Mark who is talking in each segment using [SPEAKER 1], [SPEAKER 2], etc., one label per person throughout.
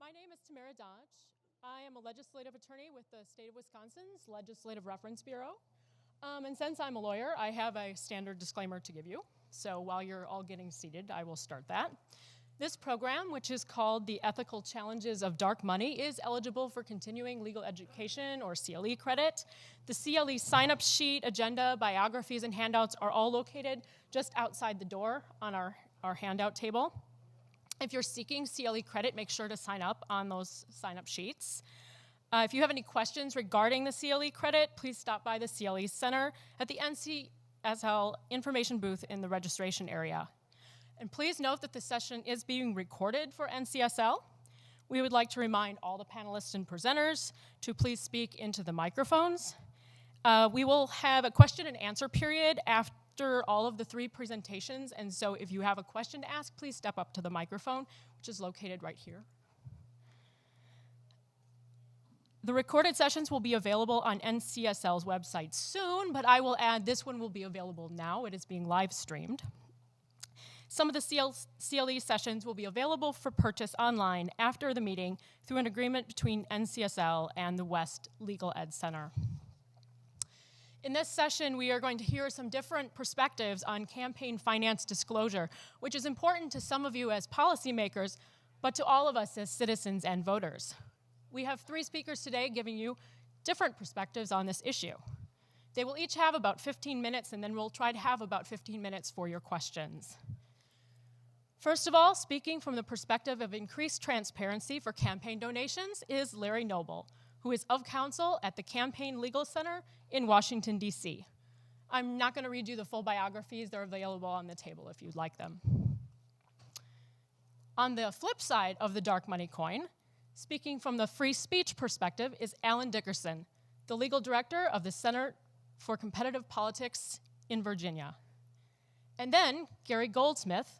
[SPEAKER 1] My name is Tamara Dodge. I am a legislative attorney with the state of Wisconsin's Legislative Reference Bureau. And since I'm a lawyer, I have a standard disclaimer to give you. So while you're all getting seated, I will start that. This program, which is called The Ethical Challenges of Dark Money, is eligible for continuing legal education or CLE credit. The CLE sign-up sheet, agenda, biographies, and handouts are all located just outside the door on our handout table. If you're seeking CLE credit, make sure to sign up on those sign-up sheets. If you have any questions regarding the CLE credit, please stop by the CLE Center at the NCSL information booth in the registration area. And please note that the session is being recorded for NCSL. We would like to remind all the panelists and presenters to please speak into the microphones. We will have a question and answer period after all of the three presentations, and so if you have a question to ask, please step up to the microphone, which is located right here. The recorded sessions will be available on NCSL's website soon, but I will add this one will be available now. It is being live streamed. Some of the CLE sessions will be available for purchase online after the meeting through an agreement between NCSL and the West Legal Ed Center. In this session, we are going to hear some different perspectives on campaign finance disclosure, which is important to some of you as policymakers, but to all of us as citizens and voters. We have three speakers today giving you different perspectives on this issue. They will each have about 15 minutes, and then we'll try to have about 15 minutes for your questions. First of all, speaking from the perspective of increased transparency for campaign donations is Larry Noble, who is of counsel at the Campaign Legal Center in Washington, D.C. I'm not going to read you the full biographies. They're available on the table if you'd like them. On the flip side of the dark money coin, speaking from the free speech perspective is Alan Dickerson, the legal director of the Center for Competitive Politics in Virginia. And then Gary Goldsmith,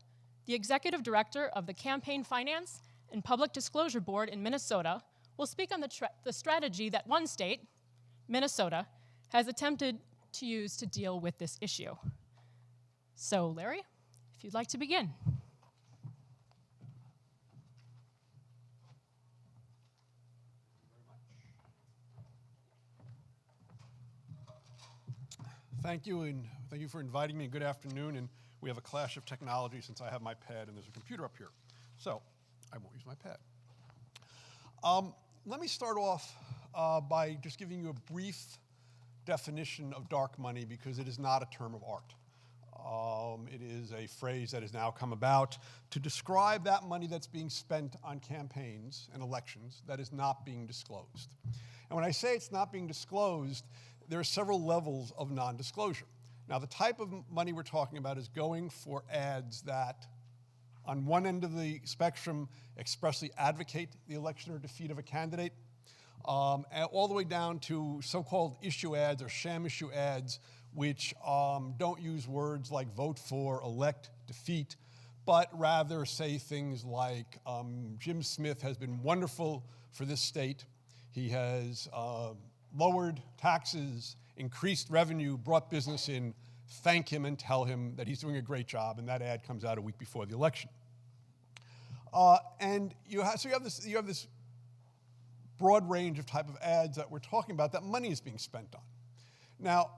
[SPEAKER 1] the executive director of the Campaign Finance and Public Disclosure Board in Minnesota, will speak on the strategy that one state, Minnesota, has attempted to use to deal with this issue. So, Larry, if you'd like to begin.
[SPEAKER 2] Thank you, and thank you for inviting me. Good afternoon, and we have a clash of technology since I have my pad and there's a computer up here. So, I won't use my pad. Let me start off by just giving you a brief definition of dark money because it is not a term of art. It is a phrase that has now come about to describe that money that's being spent on campaigns and elections that is not being disclosed. And when I say it's not being disclosed, there are several levels of non-disclosure. Now, the type of money we're talking about is going for ads that, on one end of the spectrum, expressly advocate the election or defeat of a candidate, all the way down to so-called issue ads or sham issue ads, which don't use words like vote for, elect, defeat, but rather say things like, Jim Smith has been wonderful for this state. He has lowered taxes, increased revenue, brought business in, thank him and tell him that he's doing a great job, and that ad comes out a week before the election. And you have this broad range of type of ads that we're talking about that money is being spent on. Now,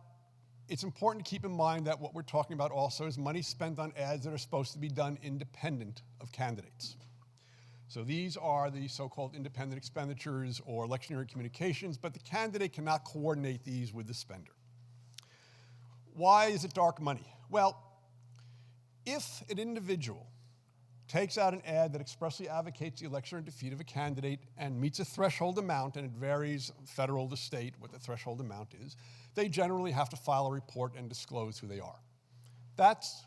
[SPEAKER 2] it's important to keep in mind that what we're talking about also is money spent on ads that are supposed to be done independent of candidates. So these are the so-called independent expenditures or electioneering communications, but the candidate cannot coordinate these with the spender. Why is it dark money? Well, if an individual takes out an ad that expressly advocates the election or defeat of a candidate and meets a threshold amount, and it varies federal to state what the threshold amount is, they generally have to file a report and disclose who they are. That's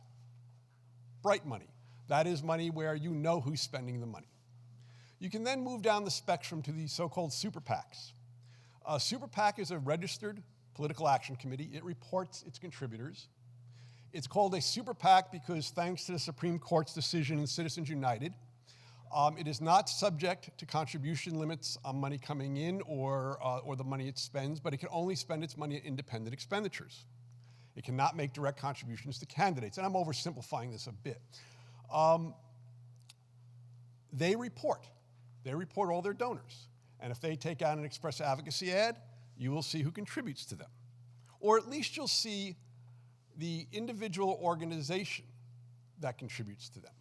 [SPEAKER 2] bright money. That is money where you know who's spending the money. You can then move down the spectrum to the so-called super PACs. A super PAC is a registered political action committee. It reports its contributors. It's called a super PAC because thanks to the Supreme Court's decision in Citizens United, it is not subject to contribution limits on money coming in or the money it spends, but it can only spend its money at independent expenditures. It cannot make direct contributions to candidates, and I'm oversimplifying this a bit. They report They report all their donors. And if they take out an express advocacy ad, you will see who contributes to them. Or at least you'll see the individual organization that contributes to them.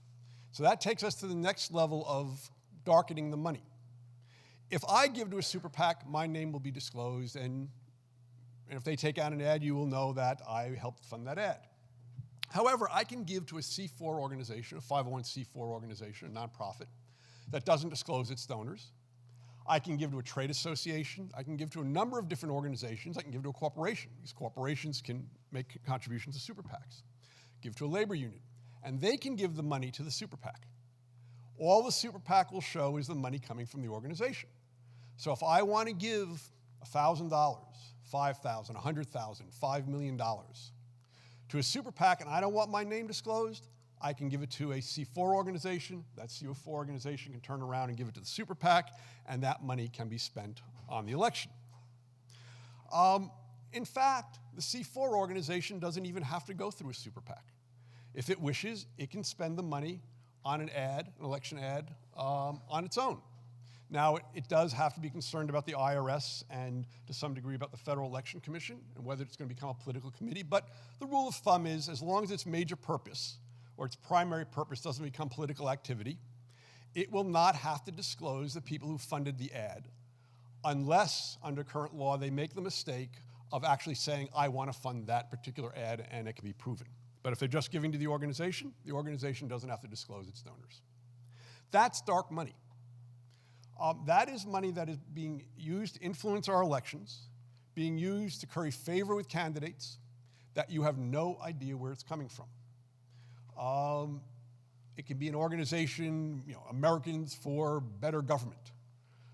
[SPEAKER 2] So that takes us to the next level of darkening the money. If I give to a super PAC, my name will be disclosed, and if they take out an ad, you will know that I helped fund that ad. However, I can give to a C4 organization, a 501c4 organization, a nonprofit, that doesn't disclose its donors. I can give to a trade association. I can give to a number of different organizations. I can give to a corporation. These corporations can make contributions to super PACs. Give to a labor union. And they can give the money to the super PAC. All the super PAC will show is the money coming from the organization. So if I want to give $1,000, $5,000, $100,000, $5 million to a super PAC and I don't want my name disclosed, I can give it to a C4 organization. That C4 organization can turn around and give it to the super PAC, and that money can be spent on the election. In fact, the C4 organization doesn't even have to go through a super PAC. If it wishes, it can spend the money on an ad, an election ad, on its own. Now, it does have to be concerned about the IRS and to some degree about the Federal Election Commission and whether it's going to become a political committee. But the rule of thumb is as long as its major purpose or its primary purpose doesn't become political activity, it will not have to disclose the people who funded the ad unless, under current law, they make the mistake of actually saying, I want to fund that particular ad, and it can be proven. But if they're just giving to the organization doesn't have to disclose its donors. That's dark money. That is money that is being used to influence our elections, being used to curry favor with candidates that you have no idea where it's coming from. It can be an organization, Americans for Better Government,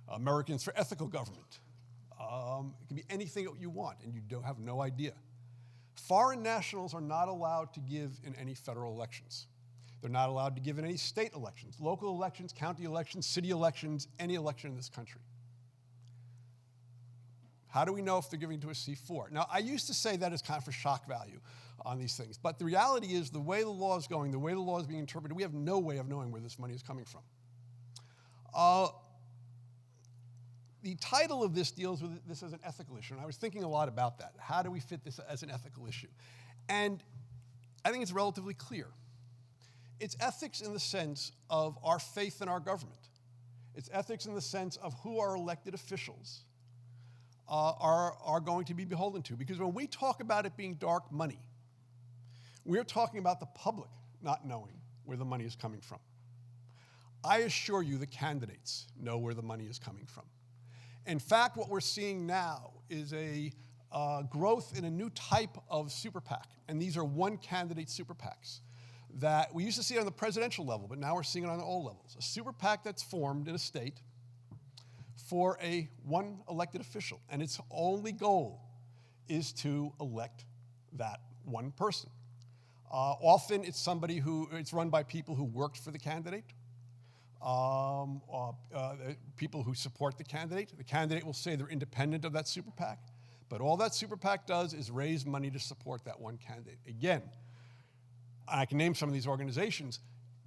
[SPEAKER 2] Americans for Ethical Government. It can be anything that you want, and you have no idea. Foreign nationals are not allowed to give in any federal elections. They're not allowed to give in any state elections, local elections, county elections, city elections, any election in this country. How do we know if they're giving to a C4? Now, I used to say that as kind of for shock value on these things, but the reality is the way the law is going, the way the law is being interpreted, we have no way of knowing where this money is coming from. The title of this deals with this as an ethical issue, and I was thinking a lot about that. How do we fit this as an ethical issue? And I think it's relatively clear. It's ethics in the sense of our faith in our government. It's ethics in the sense of who our elected officials are going to be beholden to. Because when we talk about it being dark money, we're talking about the public not knowing where the money is coming from. I assure you the candidates know where the money is coming from. In fact, what we're seeing now is a growth in a new type of super PAC, and these are one-candidate super PACs that we used to see it on the presidential level, but now we're seeing it on all levels. A super PAC that's formed in a state for one elected official, and its only goal is to elect that one person. Often it's it's run by people who worked for the candidate, people who support the candidate. The candidate will say they're independent of that super PAC, but all that super PAC does is raise money to support that one candidate. Again, I can name some of these organizations.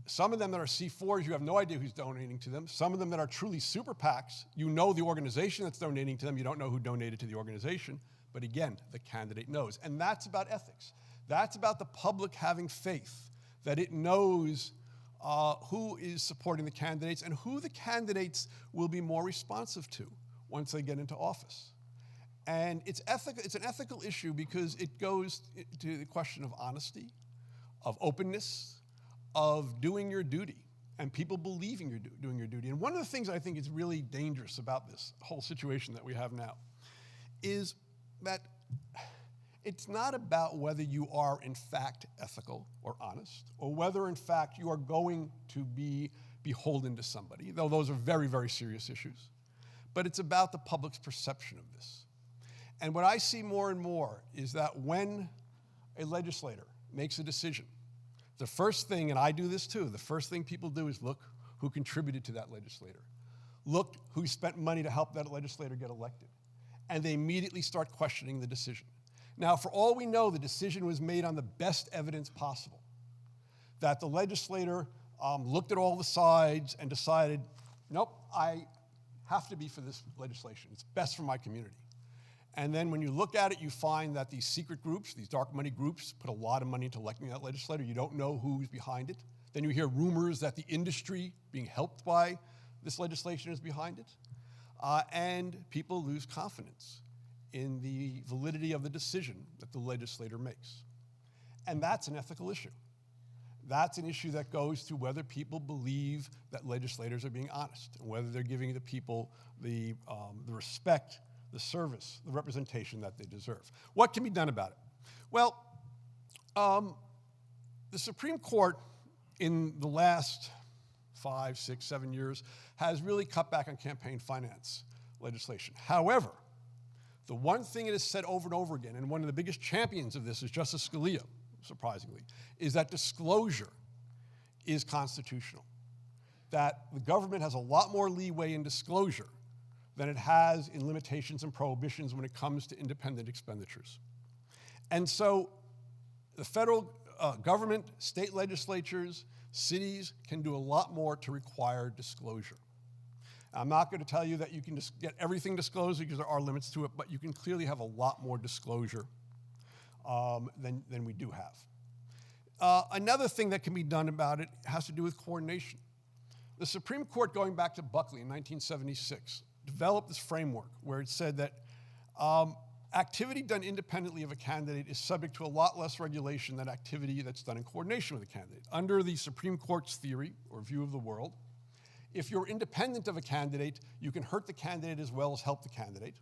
[SPEAKER 2] Some of them that are C4s, you have no idea who's donating to them. Some of them that are truly super PACs, you know the organization that's donating to them, you don't know who donated to the organization, but again, the candidate knows. And that's about ethics. That's about the public having faith that it knows who is supporting the candidates and who the candidates will be more responsive to once they get into office. And it's an ethical issue because it goes to the question of honesty, of openness, of doing your duty, and people believing you're doing your duty. And one of the things I think is really dangerous about this whole situation that we have now is that it's not about whether you are in fact ethical or honest, or whether in fact you are going to be beholden to somebody, though those are very, very serious issues. But it's about the public's perception of this. And what I see more and more is that when a legislator makes a decision, the first thing, and I do this too, the first thing people do is look who contributed to that legislator. Look who spent money to help that legislator get elected. And they immediately start questioning the decision. Now, for all we know, the decision was made on the best evidence possible. That the legislator looked at all the sides and decided, nope, I have to be for this legislation. It's best for my community. And then when you look at it, you find that these secret groups, these dark money groups, put a lot of money into electing that legislator. You don't know who's behind it. Then you hear rumors that the industry being helped by this legislation is behind it. And people lose confidence in the validity of the decision that the legislator makes. And that's an ethical issue. That's an issue that goes to whether people believe that legislators are being honest and whether they're giving the people the respect, the service, the representation that they deserve. What can be done about it? Well, the Supreme Court in the last 5, 6, 7 years has really cut back on campaign finance legislation. However, the one thing it has said over and over again, and one of the biggest champions of this is Justice Scalia, surprisingly, is that disclosure is constitutional. That the government has a lot more leeway in disclosure than it has in limitations and prohibitions when it comes to independent expenditures. And so the federal government, state legislatures, cities can do a lot more to require disclosure. I'm not going to tell you that you can just get everything disclosed because there are limits to it, but you can clearly have a lot more disclosure than we do have. Another thing that can be done about it has to do with coordination. The Supreme Court, going back to Buckley in 1976, developed this framework where it said that activity done independently of a candidate is subject to a lot less regulation than activity that's done in coordination with a candidate. Under the Supreme Court's theory or view of the world, if you're independent of a candidate, you can hurt the candidate as well as help the candidate,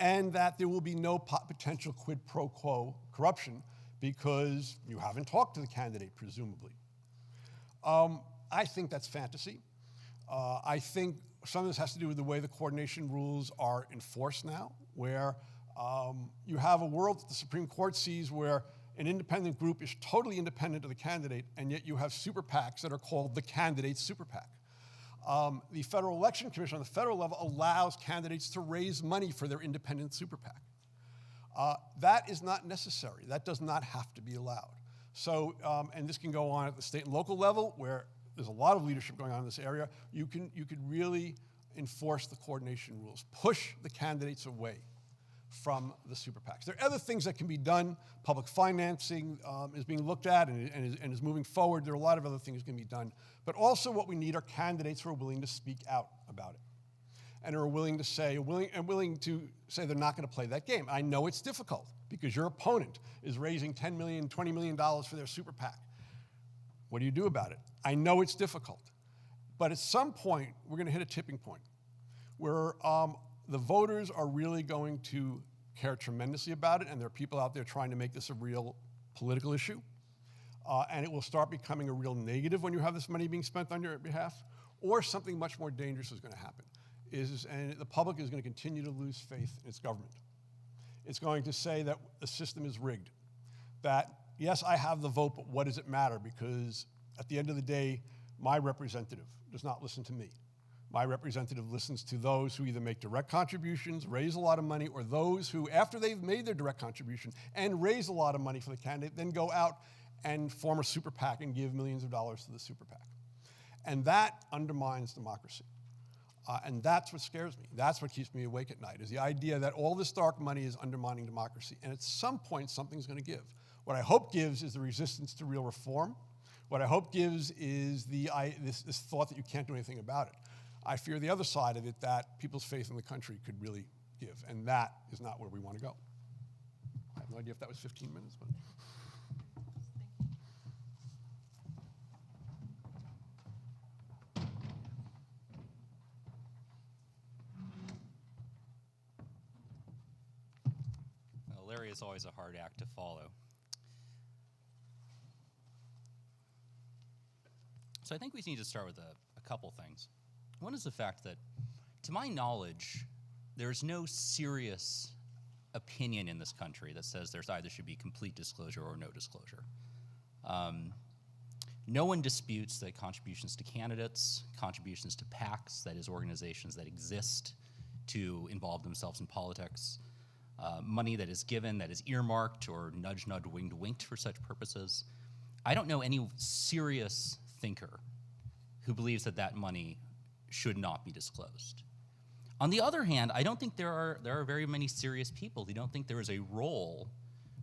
[SPEAKER 2] and that there will be no potential quid pro quo corruption because you haven't talked to the candidate, presumably. I think that's fantasy. I think some of this has to do with the way the coordination rules are enforced now, where you have a world that the Supreme Court sees where an independent group is totally independent of the candidate, and yet you have super PACs that are called the candidate's super PAC. The Federal Election Commission on the federal level allows candidates to raise money for their independent super PAC. That is not necessary. That does not have to be allowed. So, and this can go on at the state and local level where there's a lot of leadership going on in this area. You could really enforce the coordination rules, push the candidates away from the super PACs. There are other things that can be done. Public financing is being looked at and is moving forward. There are a lot of other things that can be done. But also what we need are candidates who are willing to speak out about it and are willing to say they're not going to play that game. I know it's difficult because your opponent is raising $10 million, $20 million for their super PAC. What do you do about it? I know it's difficult. But at some point, we're going to hit a tipping point where the voters are really going to care tremendously about it, and there are people out there trying to make this a real political issue. And it will start becoming a real negative when you have this money being spent on your behalf, or something much more dangerous is going to happen. And the public is going to continue to lose faith in its government. It's going to say that the system is rigged, that, yes, I have the vote, but what does it matter? Because at the end of the day, my representative does not listen to me. My representative listens to those who either make direct contributions, raise a lot of money, or those who, after they've made their direct contribution and raise a lot of money for the candidate, then go out and form a super PAC and give millions of dollars to the super PAC. And that undermines democracy. And that's what scares me. That's what keeps me awake at night, is the idea that all this dark money is undermining democracy. And at some point, something's going to give. What I hope gives is the resistance to real reform. What I hope gives is this thought that you can't do anything about it. I fear the other side of it, that people's faith in the country could really give. And that is not where we want to go. I have no idea if that was 15 minutes, but.
[SPEAKER 3] Larry is always a hard act to follow. So I think we need to start with a couple things. One is the fact that, to my knowledge, there's no serious opinion in this country that says there's either should be complete disclosure or no disclosure. No one disputes that contributions to candidates, contributions to PACs, that is organizations that exist to involve themselves in politics, money that is given, that is earmarked or nudge, winged, winked for such purposes. I don't know any serious thinker who believes that that money should not be disclosed. On the other hand, I don't think there are very many serious people who don't think there is a role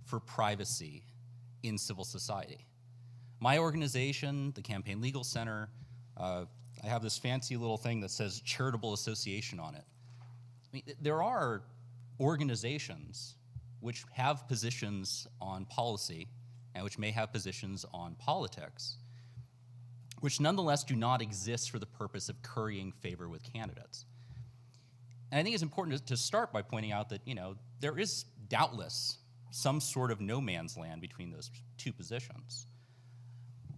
[SPEAKER 3] for privacy in civil society. My organization, the Campaign Legal Center, I have this fancy little thing that says charitable association on it. I mean, there are organizations which have positions on policy and which may have positions on politics, which nonetheless do not exist for the purpose of currying favor with candidates. And I think it's important to start by pointing out that, there is doubtless some sort of no man's land between those two positions,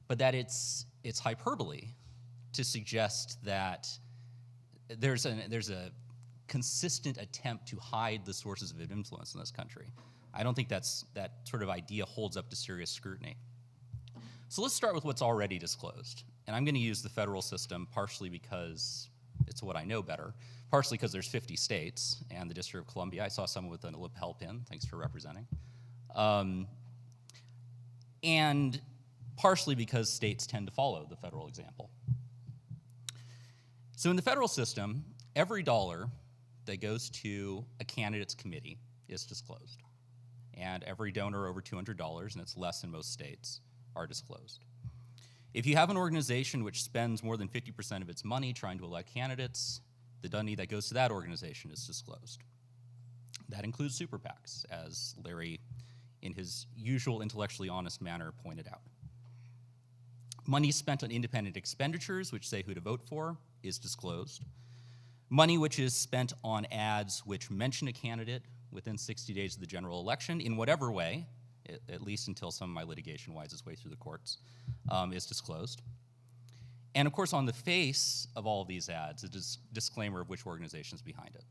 [SPEAKER 3] but that it's hyperbole to suggest that there's a consistent attempt to hide the sources of influence in this country. I don't think that sort of idea holds up to serious scrutiny. So let's start with what's already disclosed. And I'm going to use the federal system partially because it's what I know better, partially because there's 50 states and the District of Columbia. I saw someone with a lapel pin. Thanks for representing. And partially because states tend to follow the federal example. So in the federal system, every dollar that goes to a candidate's committee is disclosed. And every donor over $200, and it's less in most states, are disclosed. If you have an organization which spends more than 50% of its money trying to elect candidates, the money that goes to that organization is disclosed. That includes super PACs, as Larry, in his usual intellectually honest manner, pointed out. Money spent on independent expenditures, which say who to vote for, is disclosed. Money which is spent on ads which mention a candidate within 60 days of the general election, in whatever way, at least until some of my litigation winds its way through the courts, is disclosed. And of course, on the face of all of these ads, a disclaimer of which organization is behind it.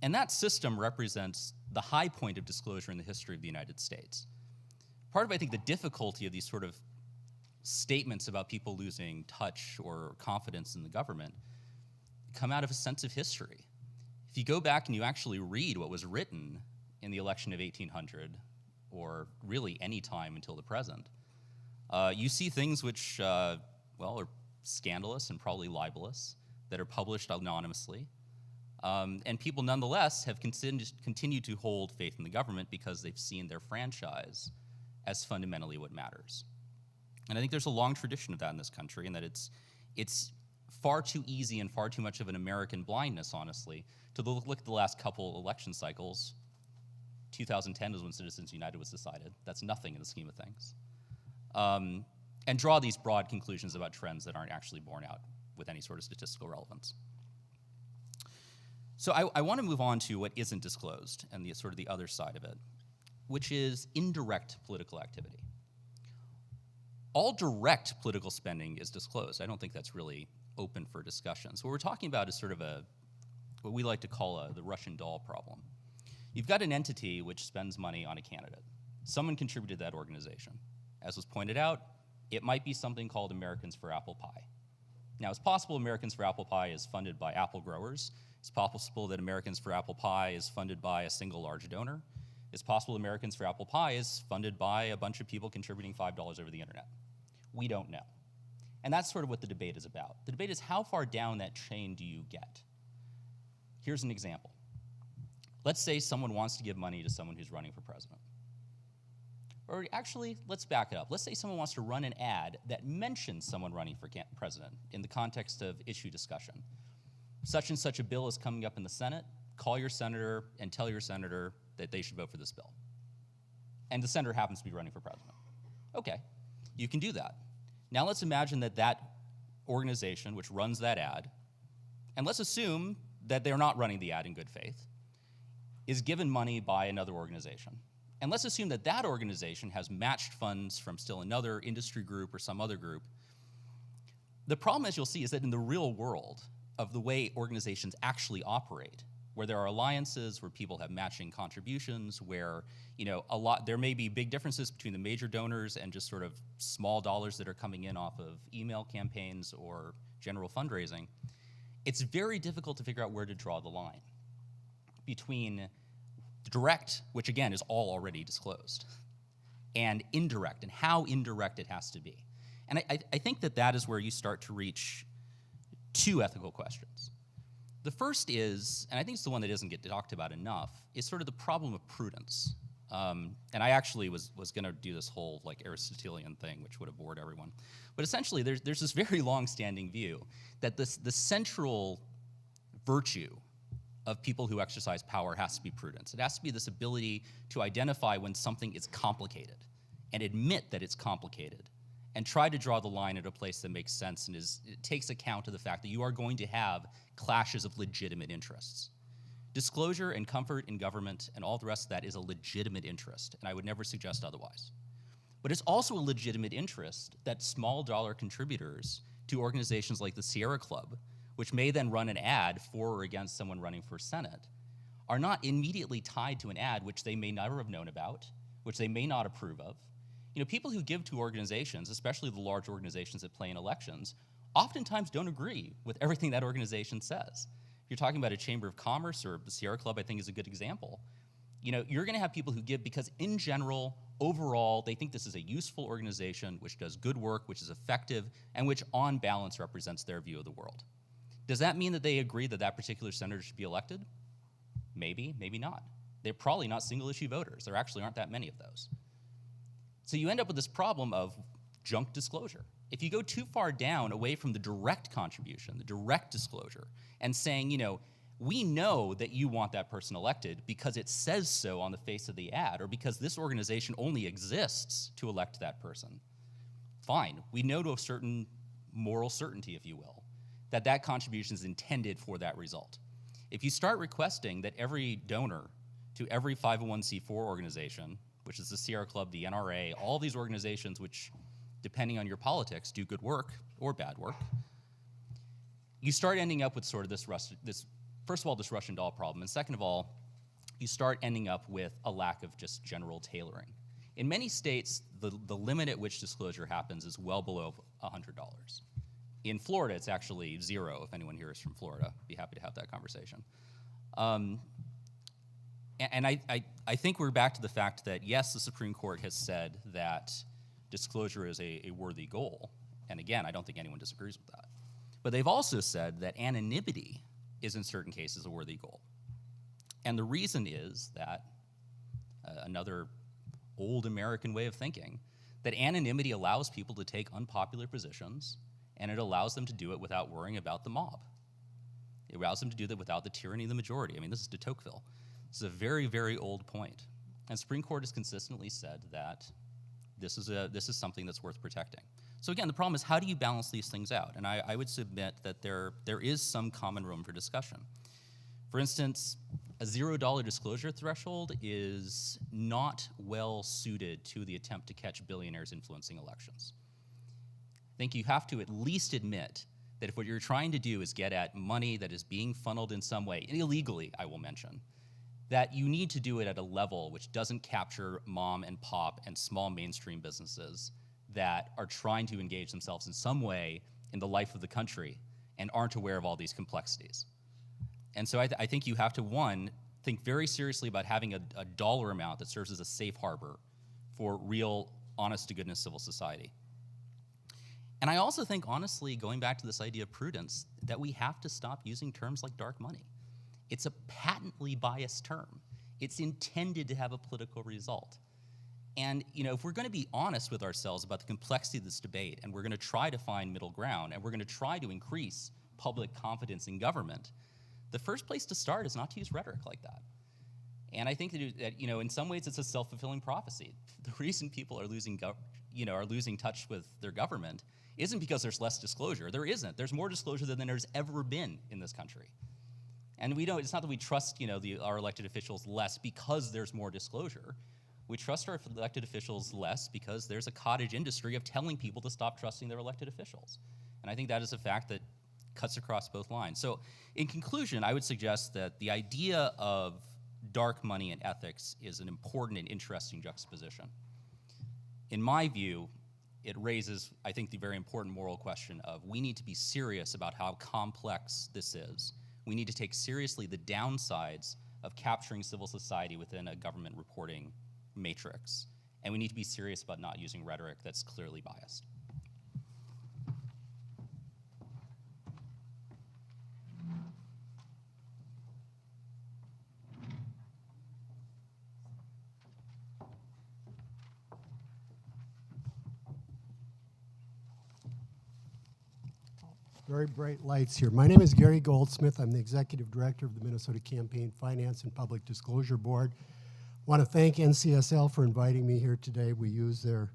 [SPEAKER 3] And that system represents the high point of disclosure in the history of the United States. Part of, I think, the difficulty of these sort of statements about people losing touch or confidence in the government come out of a sense of history. If you go back and you actually read what was written in the election of 1800, or really any time until the present, you see things which, are scandalous and probably libelous, that are published anonymously. And people nonetheless have continued to hold faith in the government because they've seen their franchise as fundamentally what matters. And I think there's a long tradition of that in this country, and that it's far too easy and far too much of an American blindness, honestly, to look at the last couple election cycles. 2010 was when Citizens United was decided. That's nothing in the scheme of things. And draw these broad conclusions about trends that aren't actually borne out with any sort of statistical relevance. So I want to move on to what isn't disclosed and the sort of the other side of it, which is indirect political activity. All direct political spending is disclosed. I don't think that's really open for discussion. So what we're talking about is sort of what we like to call the Russian doll problem. You've got an entity which spends money on a candidate. Someone contributed to that organization. As was pointed out, it might be something called Americans for Apple Pie. Now, it's possible Americans for Apple Pie is funded by apple growers. It's possible that Americans for Apple Pie is funded by a single large donor. It's possible Americans for Apple Pie is funded by a bunch of people contributing $5 over the internet. We don't know. And that's sort of what the debate is about. The debate is how far down that chain do you get? Here's an example. Let's say someone wants to give money to someone who's running for president. Or actually, let's back it up. Let's say someone wants to run an ad that mentions someone running for president in the context of issue discussion. Such and such a bill is coming up in the Senate. Call your senator and tell your senator that they should vote for this bill. And the senator happens to be running for president. Okay, you can do that. Now let's imagine that organization which runs that ad, and let's assume that they're not running the ad in good faith, is given money by another organization. And let's assume that that organization has matched funds from still another industry group or some other group. The problem, as you'll see, is that in the real world of the way organizations actually operate, where there are alliances, where people have matching contributions, where there may be big differences between the major donors and just sort of small dollars that are coming in off of email campaigns or general fundraising, it's very difficult to figure out where to draw the line between direct, which again is all already disclosed, and indirect, and how indirect it has to be. And I think that is where you start to reach two ethical questions. The first is, and I think it's the one that doesn't get talked about enough, is sort of the problem of prudence. And I actually was going to do this whole like Aristotelian thing, which would have bored everyone. But essentially, there's this very long-standing view that the central virtue of people who exercise power has to be prudence. It has to be this ability to identify when something is complicated and admit that it's complicated and try to draw the line at a place that makes sense and it takes account of the fact that you are going to have clashes of legitimate interests. Disclosure and comfort in government and all the rest of that is a legitimate interest, and I would never suggest otherwise. But it's also a legitimate interest that small dollar contributors to organizations like the Sierra Club, which may then run an ad for or against someone running for Senate, are not immediately tied to an ad which they may never have known about, which they may not approve of. You know, people who give to organizations, especially the large organizations that play in elections, oftentimes don't agree with everything that organization says. If you're talking about a Chamber of Commerce or the Sierra Club, I think is a good example. You know, you're gonna have people who give because in general, overall, they think this is a useful organization which does good work, which is effective, and which on balance represents their view of the world. Does that mean that they agree that that particular senator should be elected? Maybe, maybe not. They're probably not single issue voters. There actually aren't that many of those. So you end up with this problem of junk disclosure. If you go too far down away from the direct contribution, the direct disclosure, and saying, you know, we know that you want that person elected because it says so on the face of the ad, or because this organization only exists to elect that person. Fine, we know to a certain moral certainty, if you will, that that contribution is intended for that result. If you start requesting that every donor to every 501c4 organization, which is the Sierra Club, the NRA, all these organizations which, depending on your politics, do good work or bad work, you start ending up with sort of this first of all, this Russian doll problem, and second of all, you start ending up with a lack of just general tailoring. In many states, the limit at which disclosure happens is well below $100. In Florida, it's actually zero. If anyone here is from Florida, I'd be happy to have that conversation. And I think we're back to the fact that, yes, the Supreme Court has said that disclosure is a worthy goal. And again, I don't think anyone disagrees with that. But they've also said that anonymity is in certain cases a worthy goal. And the reason is that, another old American way of thinking, that anonymity allows people to take unpopular positions, and it allows them to do it without worrying about the mob. It allows them to do that without the tyranny of the majority. I mean, this is de Tocqueville. This is a very, very old point. And Supreme Court has consistently said that this is something that's worth protecting. So again, the problem is, how do you balance these things out? And I would submit that there is some common room for discussion. For instance, a $0 disclosure threshold is not well suited to the attempt to catch billionaires influencing elections. I think you have to at least admit that if what you're trying to do is get at money that is being funneled in some way, illegally, I will mention, that you need to do it at a level which doesn't capture mom and pop and small mainstream businesses that are trying to engage themselves in some way in the life of the country and aren't aware of all these complexities. And so I think you have to, one, think very seriously about having a dollar amount that serves as a safe harbor for real, honest-to-goodness civil society. And I also think, honestly, going back to this idea of prudence, that we have to stop using terms like dark money. It's a patently biased term. It's intended to have a political result. And you know, if we're going to be honest with ourselves about the complexity of this debate, and we're going to try to find middle ground, and we're going to try to increase public confidence in government, the first place to start is not to use rhetoric like that. And I think that you know, in some ways, it's a self-fulfilling prophecy. The reason people are losing touch with their government isn't because there's less disclosure. There isn't. There's more disclosure than there's ever been in this country. And we don't. It's not that we trust our elected officials less because there's more disclosure. We trust our elected officials less because there's a cottage industry of telling people to stop trusting their elected officials. And I think that is a fact that cuts across both lines. So in conclusion, I would suggest that the idea of dark money and ethics is an important and interesting juxtaposition. In my view, it raises, I think, the very important moral question of we need to be serious about how complex this is. We need to take seriously the downsides of capturing civil society within a government reporting matrix. And we need to be serious about not using rhetoric that's clearly biased.
[SPEAKER 4] Very bright lights here. My name is Gary Goldsmith. I'm the Executive Director of the Minnesota Campaign Finance and Public Disclosure Board. I want to thank NCSL for inviting me here today. We use their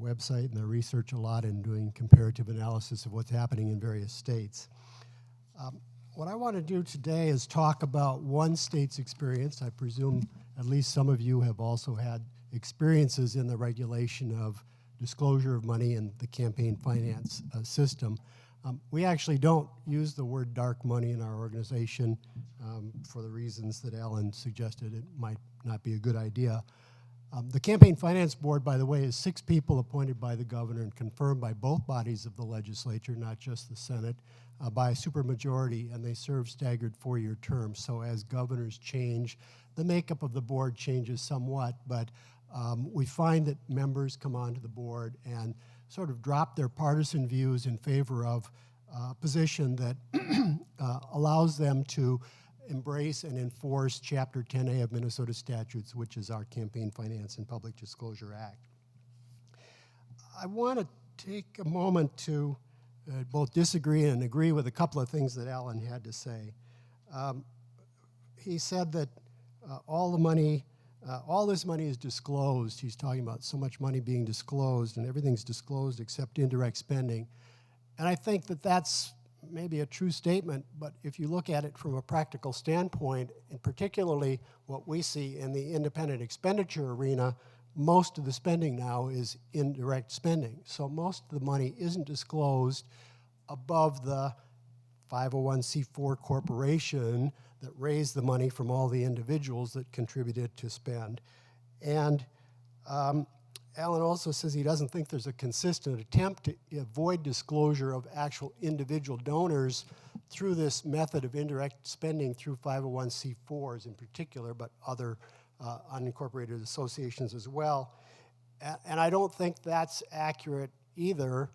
[SPEAKER 4] website and their research a lot in doing comparative analysis of what's happening in various states. What I want to do today is talk about one state's experience. I presume at least some of you have also had experiences in the regulation of disclosure of money in the campaign finance system. We actually don't use the word dark money in our organization for the reasons that Alan suggested it might not be a good idea. The Campaign Finance Board, by the way, is 6 people appointed by the governor and confirmed by both bodies of the legislature, not just the Senate, by a supermajority, and they serve staggered 4-year terms. So as governors change, the makeup of the board changes somewhat, but we find that members come onto the board and sort of drop their partisan views in favor of a position that allows them to embrace and enforce Chapter 10A of Minnesota statutes, which is our Campaign Finance and Public Disclosure Act. I want to take a moment to both disagree and agree with a couple of things that Alan had to say. He said that all this money is disclosed. He's talking about so much money being disclosed, and everything's disclosed except indirect spending. And I think that that's maybe a true statement, but if you look at it from a practical standpoint, and particularly what we see in the independent expenditure arena, most of the spending now is indirect spending. So most of the money isn't disclosed above the 501c4 corporation that raised the money from all the individuals that contributed to spend. And Alan also says he doesn't think there's a consistent attempt to avoid disclosure of actual individual donors through this method of indirect spending through 501c4s in particular, but other unincorporated associations as well. And I don't think that's accurate either,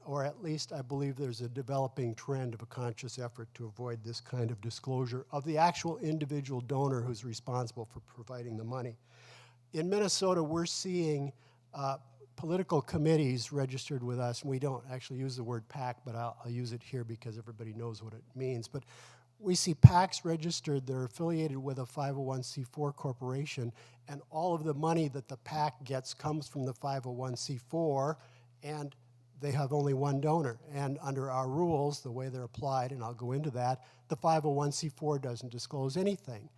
[SPEAKER 4] or at least I believe there's a developing trend of a conscious effort to avoid this kind of disclosure of the actual individual donor who's responsible for providing the money. In Minnesota, we're seeing political committees registered with us, and we don't actually use the word PAC, but I'll use it here because everybody knows what it means. But we see PACs registered, they're affiliated with a 501c4 corporation, and all of the money that the PAC gets comes from the 501c4, and they have only one donor. And under our rules, the way they're applied, and I'll go into that, the 501c4 doesn't disclose anything.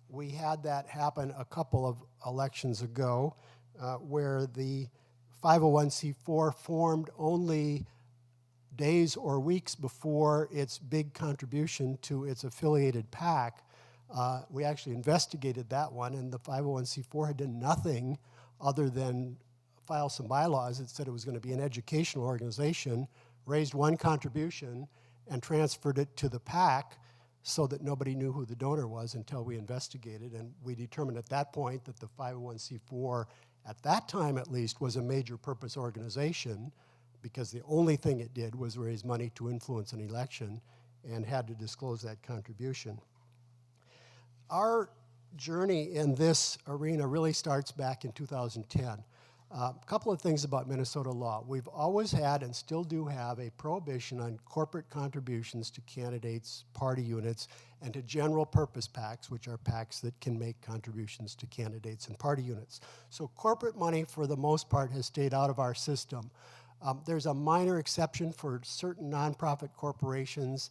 [SPEAKER 4] We had that happen a couple of elections ago where the 501c4 formed only days or weeks before its big contribution to its affiliated PAC. We actually investigated that one, and the 501c4 had done nothing other than file some bylaws that said it was going to be an educational organization, raised one contribution, and transferred it to the PAC so that nobody knew who the donor was until we investigated. And we determined at that point that the 501c4, at that time at least, was a major purpose organization because the only thing it did was raise money to influence an election and had to disclose that contribution. Our journey in this arena really starts back in 2010. A couple of things about Minnesota law. We've always had and still do have a prohibition on corporate contributions to candidates, party units, and to general purpose PACs, which are PACs that can make contributions to candidates and party units. So corporate money, for the most part, has stayed out of our system. There's a minor exception for certain nonprofit corporations,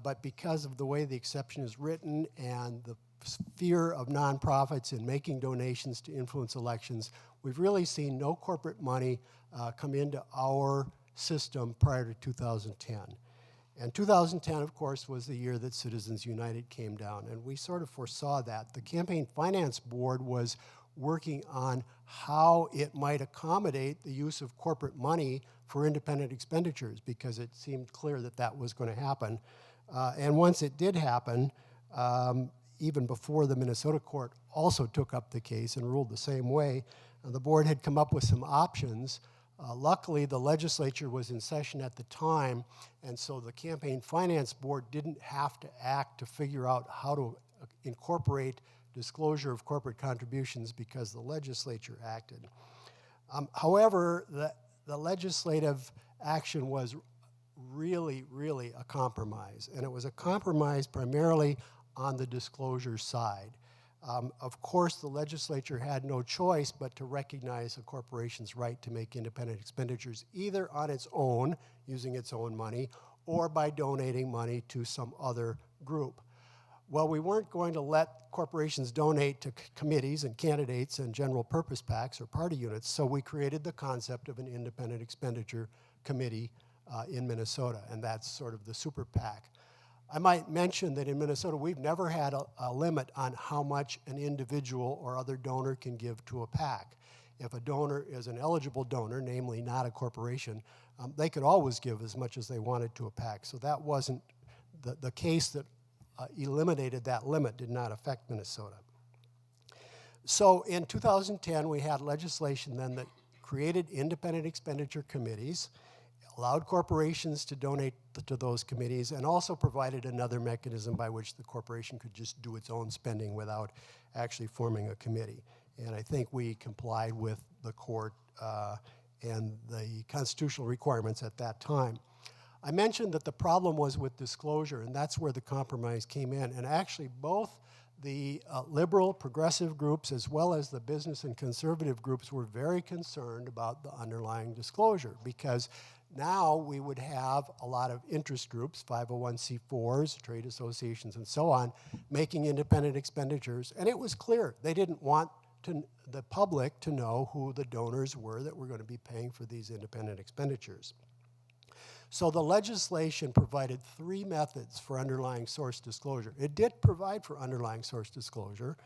[SPEAKER 4] but because of the way the exception is written and the fear of nonprofits in making donations to influence elections, we've really seen no corporate money come into our system prior to 2010. And 2010, of course, was the year that Citizens United came down, and we sort of foresaw that. The Campaign Finance Board was working on how it might accommodate the use of corporate money for independent expenditures because it seemed clear that that was going to happen. And once it did happen, even before the Minnesota court also took up the case and ruled the same way, the board had come up with some options. Luckily, the legislature was in session at the time, and so the Campaign Finance Board didn't have to act to figure out how to incorporate disclosure of corporate contributions because the legislature acted. However, the legislative action was really, really a compromise. And it was a compromise primarily on the disclosure side. Of course, the legislature had no choice but to recognize a corporation's right to make independent expenditures either on its own, using its own money, or by donating money to some other group. Well, we weren't going to let corporations donate to committees and candidates and general purpose PACs or party units, so we created the concept of an independent expenditure committee in Minnesota, and that's sort of the super PAC. I might mention that in Minnesota, we've never had a limit on how much an individual or other donor can give to a PAC. If a donor is an eligible donor, namely not a corporation, they could always give as much as they wanted to a PAC. So that wasn't the case that eliminated that limit did not affect Minnesota. So in 2010, we had legislation then that created independent expenditure committees, allowed corporations to donate to those committees, and also provided another mechanism by which the corporation could just do its own spending without actually forming a committee. And I think we complied with the court and the constitutional requirements at that time. I mentioned that the problem was with disclosure, and that's where the compromise came in. And actually, both the liberal, progressive groups, as well as the business and conservative groups, were very concerned about the underlying disclosure, because now we would have a lot of interest groups, 501c4s, trade associations, and so on, making independent expenditures. And it was clear they didn't want the public to know who the donors were that were going to be paying for these independent expenditures. So the legislation provided 3 methods for underlying source disclosure. It did provide for underlying source disclosure,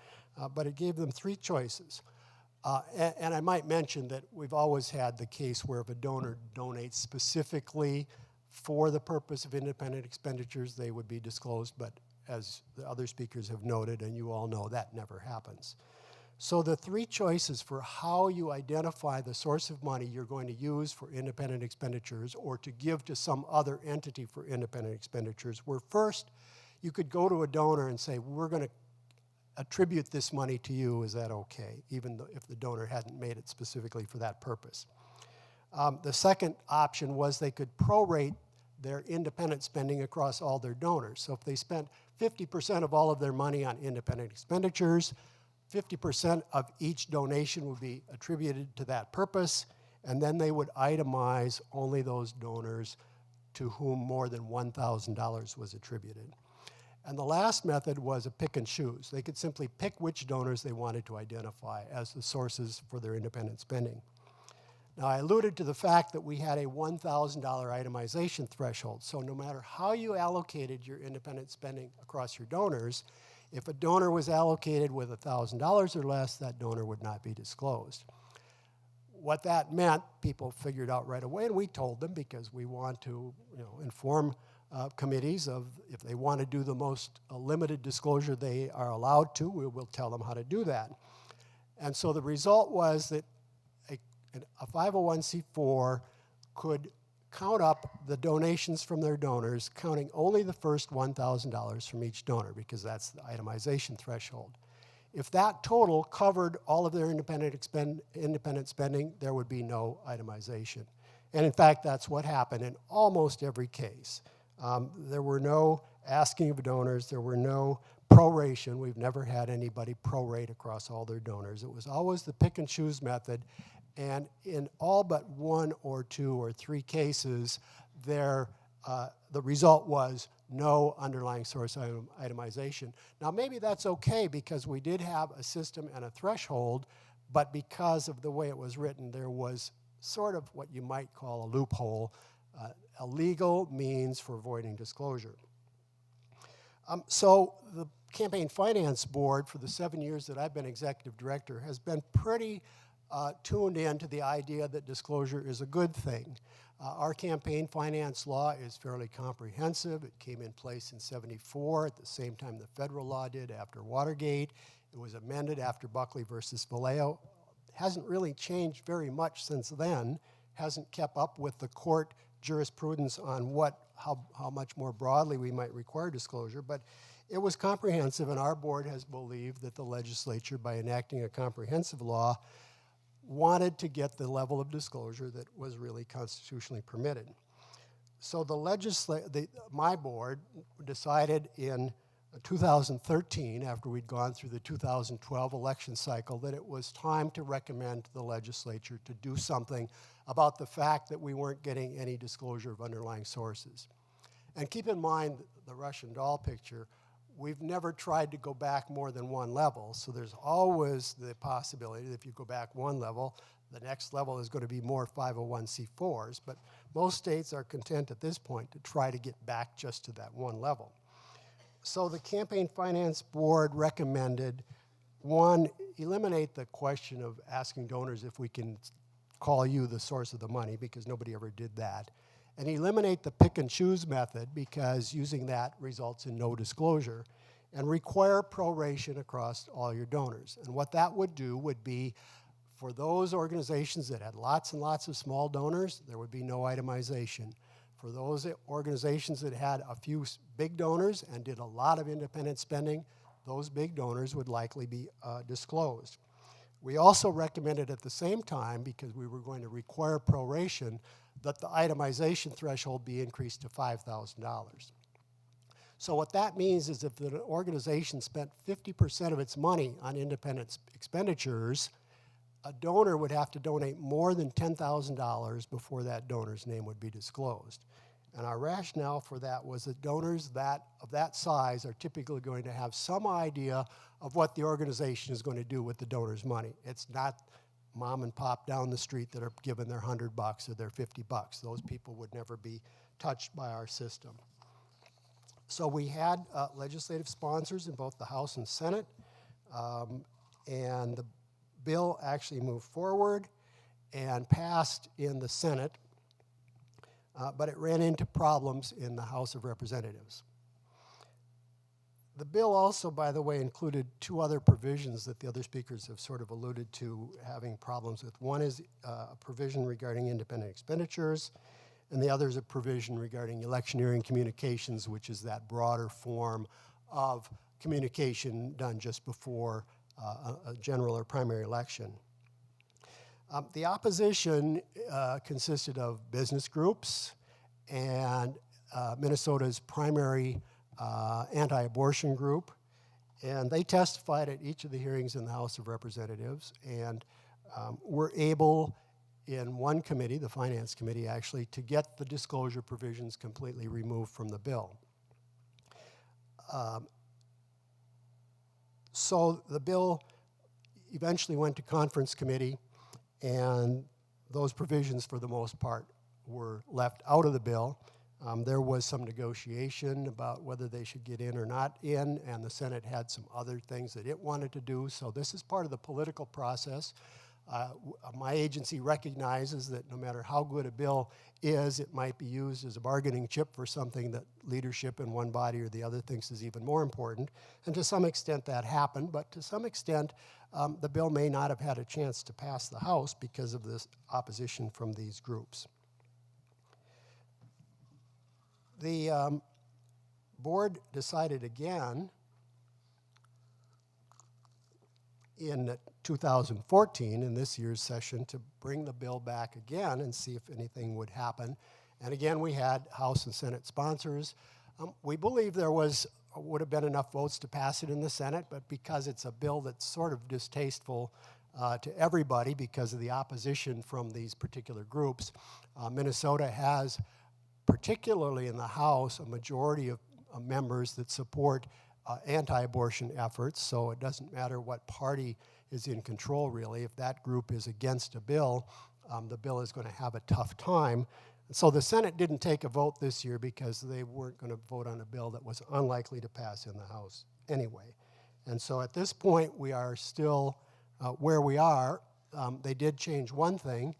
[SPEAKER 4] but it gave them 3 choices. And I might mention that we've always had the case where if a donor donates specifically for the purpose of independent expenditures, they would be disclosed, but as the other speakers have noted, and you all know, that never happens. So the 3 choices for how you identify the source of money you're going to use for independent expenditures or to give to some other entity for independent expenditures were, first, you could go to a donor and say, we're going to attribute this money to you, is that okay, even though if the donor hadn't made it specifically for that purpose. The second option was they could prorate their independent spending across all their donors. So if they spent 50% of all of their money on independent expenditures, 50% of each donation would be attributed to that purpose, and then they would itemize only those donors to whom more than $1,000 was attributed. And the last method was a pick and choose. They could simply pick which donors they wanted to identify as the sources for their independent spending. Now, I alluded to the fact that we had a $1,000 itemization threshold. So no matter how you allocated your independent spending across your donors, if a donor was allocated with $1,000 or less, that donor would not be disclosed. What that meant, people figured out right away, and we told them because we want to inform committees of if they want to do the most limited disclosure they are allowed to, we will tell them how to do that. And so the result was that a 501c4 could count up the donations from their donors, counting only the first $1,000 from each donor, because that's the itemization threshold. If that total covered all of their independent spending, there would be no itemization. And in fact, that's what happened in almost every case. There were no asking of donors, there were no proration. We've never had anybody prorate across all their donors. It was always the pick and choose method. And in all but 1 or 2 or 3 cases, the result was no underlying source itemization. Now, maybe that's okay because we did have a system and a threshold, but because of the way it was written, there was sort of what you might call a loophole, a legal means for avoiding disclosure. So the Campaign Finance Board, for the 7 years that I've been executive director, has been pretty tuned in to the idea that disclosure is a good thing. Our campaign finance law is fairly comprehensive. It came in place in '74 at the same time the federal law did after Watergate. It was amended after Buckley versus Vallejo. Hasn't really changed very much since then. Hasn't kept up with the court jurisprudence on how much more broadly we might require disclosure, but it was comprehensive, and our board has believed that the legislature, by enacting a comprehensive law, wanted to get the level of disclosure that was really constitutionally permitted. So my board decided in 2013, after we'd gone through the 2012 election cycle, that it was time to recommend to the legislature to do something about the fact that we weren't getting any disclosure of underlying sources. And keep in mind the Russian doll picture. We've never tried to go back more than one level, so there's always the possibility that if you go back one level, the next level is going to be more 501c4s, but most states are content at this point to try to get back just to that one level. So the Campaign Finance Board recommended, one, eliminate the question of asking donors if we can call you the source of the money, because nobody ever did that, and eliminate the pick and choose method, because using that results in no disclosure, and require proration across all your donors. And what that would do would be, for those organizations that had lots and lots of small donors, there would be no itemization. For those organizations that had a few big donors and did a lot of independent spending, those big donors would likely be disclosed. We also recommended at the same time, because we were going to require proration, that the itemization threshold be increased to $5,000. So what that means is if an organization spent 50% of its money on independent expenditures, a donor would have to donate more than $10,000 before that donor's name would be disclosed. And our rationale for that was that donors of that size are typically going to have some idea of what the organization is going to do with the donor's money. It's not mom and pop down the street that are given their $100 or their $50. Those people would never be touched by our system. So we had legislative sponsors in both the House and Senate, and the bill actually moved forward and passed in the Senate, but it ran into problems in the House of Representatives. The bill also, by the way, included two other provisions that the other speakers have sort of alluded to having problems with. One is a provision regarding independent expenditures, and the other is a provision regarding electioneering communications, which is that broader form of communication done just before a general or primary election. The opposition consisted of business groups and Minnesota's primary anti-abortion group, and they testified at each of the hearings in the House of Representatives, and were able, in one committee, the Finance Committee actually, to get the disclosure provisions completely removed from the bill. So the bill eventually went to conference committee, and those provisions, for the most part, were left out of the bill. There was some negotiation about whether they should get in or not in, and the Senate had some other things that it wanted to do. So this is part of the political process. My agency recognizes that no matter how good a bill is, it might be used as a bargaining chip for something that leadership in one body or the other thinks is even more important. And to some extent that happened, but to some extent the bill may not have had a chance to pass the House because of this opposition from these groups. The board decided again in 2014, in this year's session, to bring the bill back again and see if anything would happen. And again, we had House and Senate sponsors. We believe there would have been enough votes to pass it in the Senate, but because it's a bill that's sort of distasteful to everybody because of the opposition from these particular groups, Minnesota has, particularly in the House, a majority of members that support anti-abortion efforts, so it doesn't matter what party is in control, really. If that group is against a bill, the bill is going to have a tough time. So the Senate didn't take a vote this year because they weren't going to vote on a bill that was unlikely to pass in the House anyway. And so at this point, we are still where we are. They did change one thing.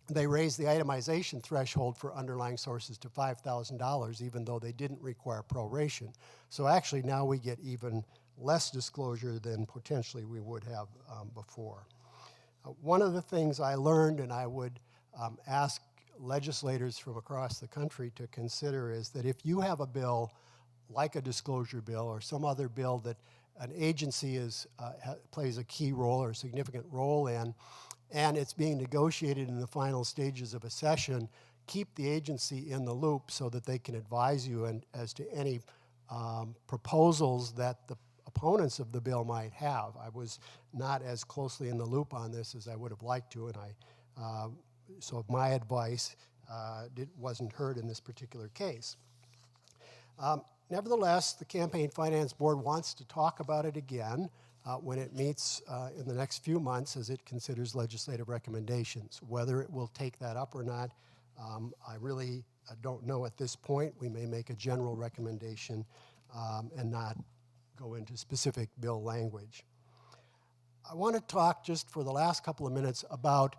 [SPEAKER 4] They raised the itemization threshold for underlying sources to $5,000, even though they didn't require proration. So actually now we get even less disclosure than potentially we would have before. One of the things I learned, and I would ask legislators from across the country to consider, is that if you have a bill like a disclosure bill or some other bill that an agency plays a key role or a significant role in, and it's being negotiated in the final stages of a session, keep the agency in the loop so that they can advise you as to any proposals that the opponents of the bill might have. I was not as closely in the loop on this as I would have liked to, and so my advice wasn't heard in this particular case. Nevertheless, the Campaign Finance Board wants to talk about it again when it meets in the next few months as it considers legislative recommendations. Whether it will take that up or not, I really don't know at this point. We may make a general recommendation and not go into specific bill language. I want to talk just for the last couple of minutes about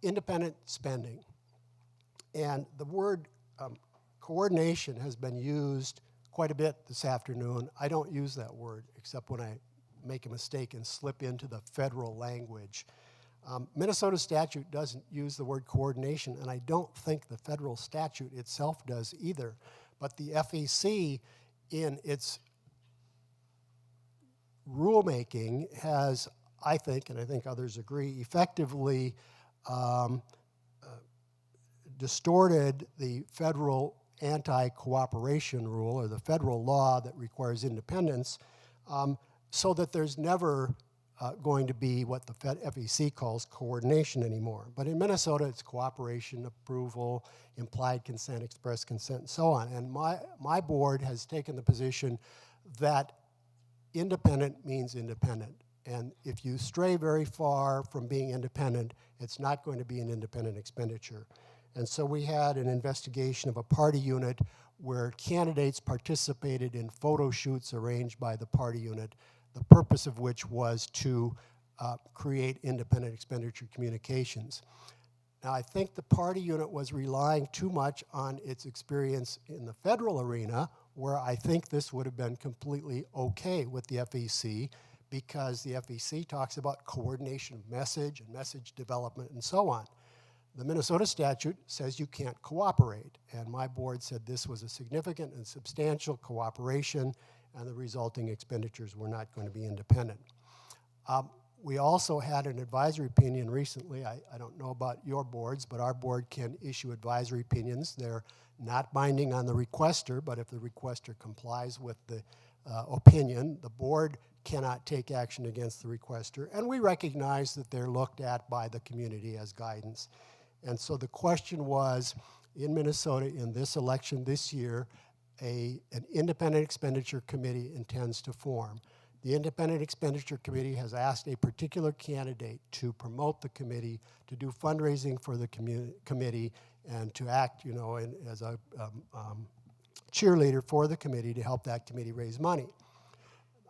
[SPEAKER 4] independent spending. And the word coordination has been used quite a bit this afternoon. I don't use that word except when I make a mistake and slip into the federal language. Minnesota statute doesn't use the word coordination, and I don't think the federal statute itself does either. But the FEC, in its rulemaking, has, I think, and I think others agree, effectively distorted the federal anti-cooperation rule, or the federal law that requires independence, so that there's never going to be what the FEC calls coordination anymore. But in Minnesota, it's cooperation, approval, implied consent, express consent, and so on. And my board has taken the position that independent means independent. And if you stray very far from being independent, it's not going to be an independent expenditure. And so we had an investigation of a party unit where candidates participated in photo shoots arranged by the party unit, the purpose of which was to create independent expenditure communications. Now, I think the party unit was relying too much on its experience in the federal arena, where I think this would have been completely okay with the FEC, because the FEC talks about coordination of message and message development and so on. The Minnesota statute says you can't cooperate, and my board said this was a significant and substantial cooperation, and the resulting expenditures were not going to be independent. We also had an advisory opinion recently. I don't know about your boards, but our board can issue advisory opinions. They're not binding on the requester, but if the requester complies with the opinion, the board cannot take action against the requester, and we recognize that they're looked at by the community as guidance. And so the question was, in Minnesota, in this election this year, an independent expenditure committee intends to form. The independent expenditure committee has asked a particular candidate to promote the committee, to do fundraising for the committee, and to act, as a cheerleader for the committee to help that committee raise money.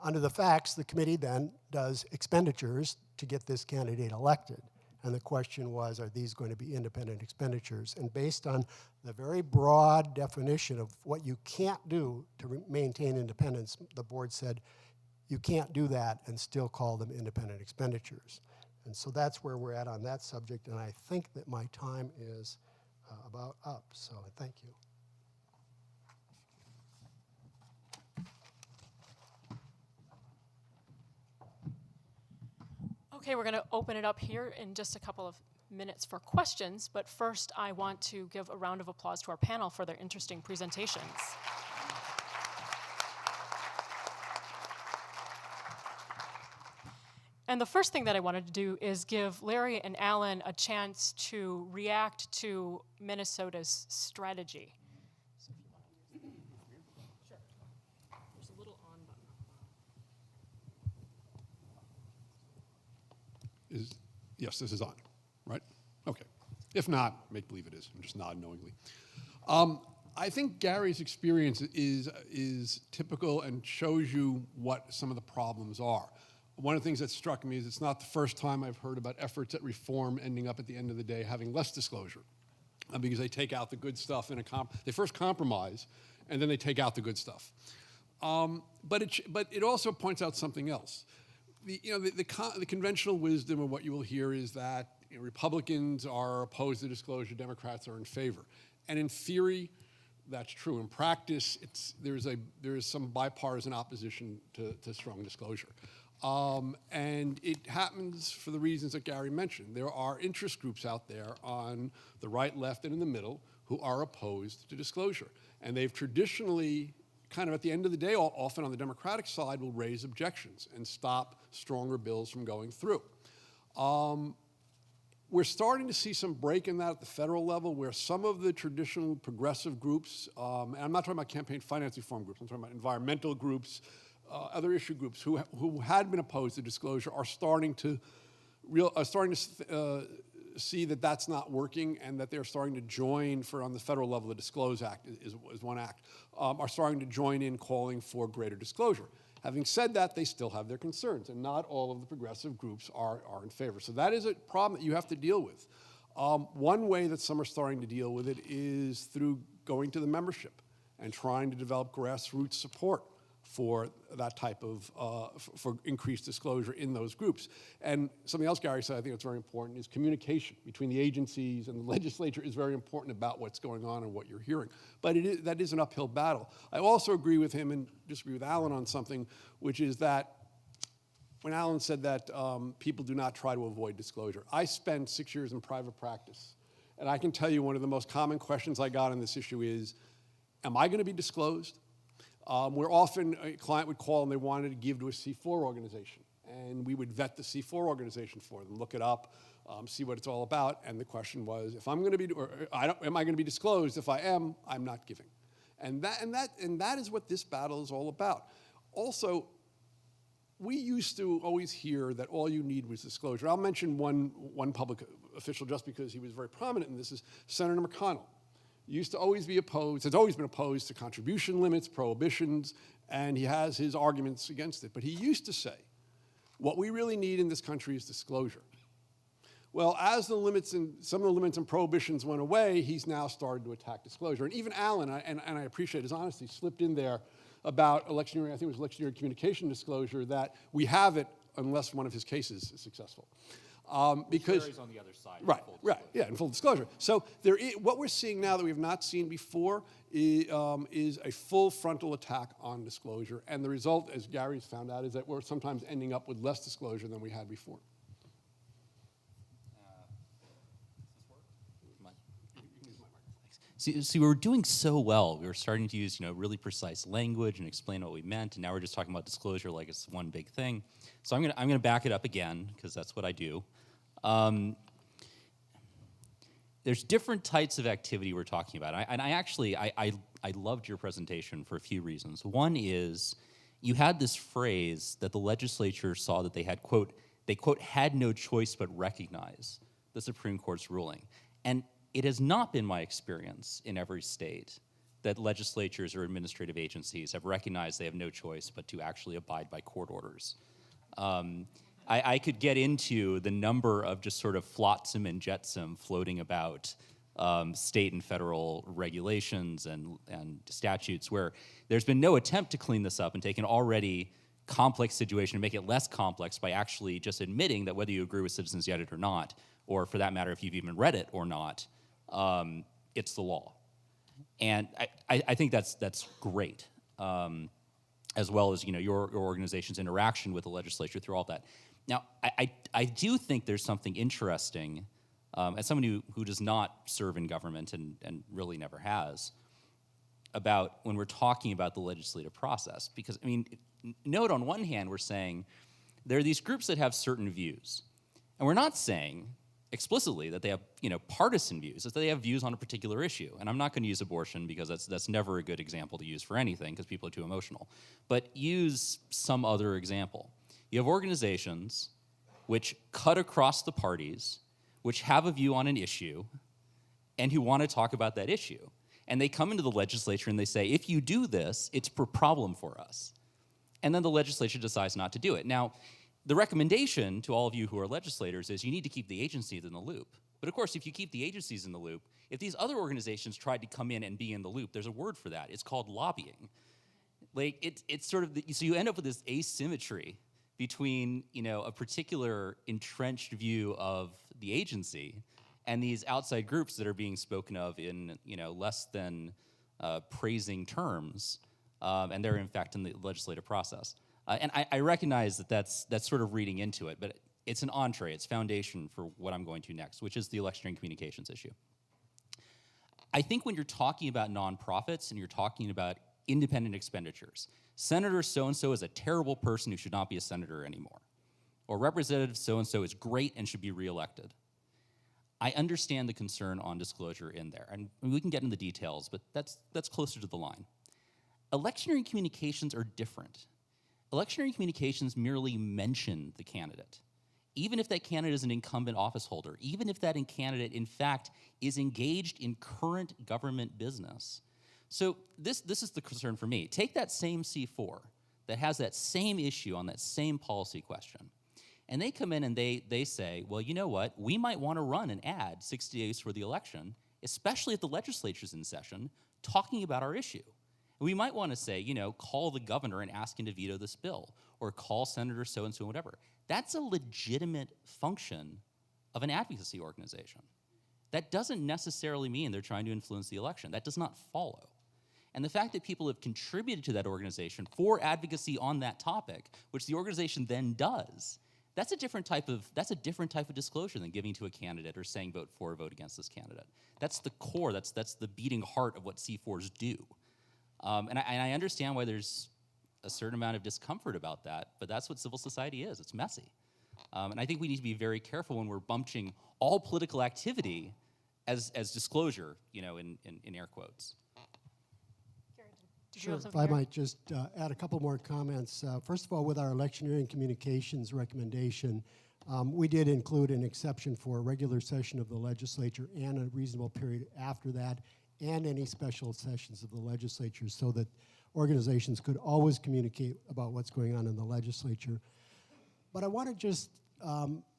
[SPEAKER 4] Under the facts, the committee then does expenditures to get this candidate elected. And the question was, are these going to be independent expenditures? And based on the very broad definition of what you can't do to maintain independence, the board said you can't do that and still call them independent expenditures. And so that's where we're at on that subject, and I think that my time is about up, so thank you.
[SPEAKER 1] Okay, we're going to open it up here in just a couple of minutes for questions, but first I want to give a round of applause to our panel for their interesting presentations. And the first thing that I wanted to do is give Larry and Alan a chance to react to Minnesota's strategy. So if you want to use that. Sure. There's a little on button.
[SPEAKER 2] Yes, this is on, right? Okay. If not, make believe it is. I'm just nodding knowingly. I think Gary's experience is typical and shows you what some of the problems are. One of the things that struck me is it's not the first time I've heard about efforts at reform ending up at the end of the day having less disclosure, because they take out the good stuff in they first compromise, and then they take out the good stuff. But it also points out something else. The conventional wisdom of what you will hear is that Republicans are opposed to disclosure, Democrats are in favor, and in theory, that's true. In practice, there is some bipartisan opposition to strong disclosure. And it happens for the reasons that Gary mentioned. There are interest groups out there on the right, left, and in the middle who are opposed to disclosure. And they've traditionally, kind of at the end of the day, often on the Democratic side, will raise objections and stop stronger bills from going through. We're starting to see some break in that at the federal level, where some of the traditional progressive groups, and I'm not talking about campaign finance reform groups, I'm talking about environmental groups, other issue groups who had been opposed to disclosure are starting to see that that's not working, and that they're starting to join on the federal level. The Disclose Act is one act, are starting to join in calling for greater disclosure. Having said that, they still have their concerns, and not all of the progressive groups are in favor. So that is a problem that you have to deal with. One way that some are starting to deal with it is through going to the membership and trying to develop grassroots support for that type of, for increased disclosure in those groups. And something else Gary said, I think it's very important, is communication between the agencies and the legislature is very important about what's going on and what you're hearing. But that is an uphill battle. I also agree with him and disagree with Alan on something, which is that when Alan said that people do not try to avoid disclosure. I spent 6 years in private practice, and I can tell you one of the most common questions I got on this issue is, am I going to be disclosed? Where often a client would call and they wanted to give to a C4 organization. And we would vet the C4 organization for them, look it up, see what it's all about. And the question was, if I'm going to be, am I going to be disclosed? If I am, I'm not giving. And that is what this battle is all about. Also, we used to always hear that all you need was disclosure. I'll mention one public official just because he was very prominent in this, is Senator McConnell. Used to always be opposed, has always been opposed to contribution limits, prohibitions, and he has his arguments against it. But he used to say, what we really need in this country is disclosure. Well, as some of the limits and prohibitions went away, he's now started to attack disclosure. And even Alan, and I appreciate his honesty, slipped in there about electioneering, I think it was electioneering communication disclosure, that we have it unless one of his cases is successful. Because
[SPEAKER 3] Gary's on the other side.
[SPEAKER 2] Right, yeah, in full disclosure. So what we're seeing now that we have not seen before is a full frontal attack on disclosure, and the result, as Gary's found out, is that we're sometimes ending up with less disclosure than we had before.
[SPEAKER 3] See, we were doing so well. We were starting to use, really precise language and explain what we meant, and now we're just talking about disclosure like it's one big thing. So I'm gonna back it up again, because that's what I do. There's different types of activity we're talking about, and I loved your presentation for a few reasons. One is you had this phrase that the legislature saw that they had, quote, had no choice but recognize the Supreme Court's ruling. And it has not been my experience in every state that legislatures or administrative agencies have recognized they have no choice but to actually abide by court orders. I could get into the number of just sort of flotsam and jetsam floating about state and federal regulations and statutes where there's been no attempt to clean this up and take an already complex situation and make it less complex by actually just admitting that whether you agree with Citizens United or not, or for that matter, if you've even read it or not, it's the law. And I think that's great, as well as your organization's interaction with the legislature through all that. Now, I do think there's something interesting, as someone who does not serve in government and really never has, about when we're talking about the legislative process. Because, note on one hand, we're saying there are these groups that have certain views. And we're not saying explicitly that they have, partisan views, it's that they have views on a particular issue. And I'm not going to use abortion because that's never a good example to use for anything because people are too emotional. But use some other example. You have organizations which cut across the parties, which have a view on an issue, and who want to talk about that issue. And they come into the legislature and they say, if you do this, it's a problem for us. And then the legislature decides not to do it. Now, the recommendation to all of you who are legislators is you need to keep the agencies in the loop. But of course, if you keep the agencies in the loop, if these other organizations tried to come in and be in the loop, there's a word for that. It's called lobbying. It's sort of, so you end up with this asymmetry between, a particular entrenched view of the agency and these outside groups that are being spoken of in, less than praising terms, and they're in fact in the legislative process. And I recognize that that's sort of reading into it, but it's an entree, it's foundation for what I'm going to next, which is the electioneering communications issue. I think when you're talking about nonprofits and you're talking about independent expenditures, Senator so-and-so is a terrible person who should not be a senator anymore, or Representative so-and-so is great and should be reelected. I understand the concern on disclosure in there, and we can get into the details, but that's closer to the line. Electioneering communications are different. Electioneering communications merely mention the candidate. Even if that candidate is an incumbent office holder, even if that candidate, in fact, is engaged in current government business. So this is the concern for me. Take that same C4 that has that same issue on that same policy question, and they come in and they say, well, you know what? We might want to run an ad 60 days for the election, especially if the legislature's in session, talking about our issue. We might want to say, call the governor and ask him to veto this bill, or call Senator so-and-so, whatever. That's a legitimate function of an advocacy organization. That doesn't necessarily mean they're trying to influence the election. That does not follow. And the fact that people have contributed to that organization for advocacy on that topic, which the organization then does, that's a different type of disclosure than giving to a candidate or saying vote for or vote against this candidate. That's the core, that's the beating heart of what C4s do. And I understand why there's a certain amount of discomfort about that, but that's what civil society is. It's messy. And I think we need to be very careful when we're bunching all political activity as disclosure, in air quotes.
[SPEAKER 1] Did you have
[SPEAKER 4] If
[SPEAKER 1] something
[SPEAKER 4] I
[SPEAKER 1] here?
[SPEAKER 4] might just add a couple more comments. First of all, with our electioneering communications recommendation, we did include an exception for a regular session of the legislature and a reasonable period after that, and any special sessions of the legislature, so that organizations could always communicate about what's going on in the legislature. But I want to just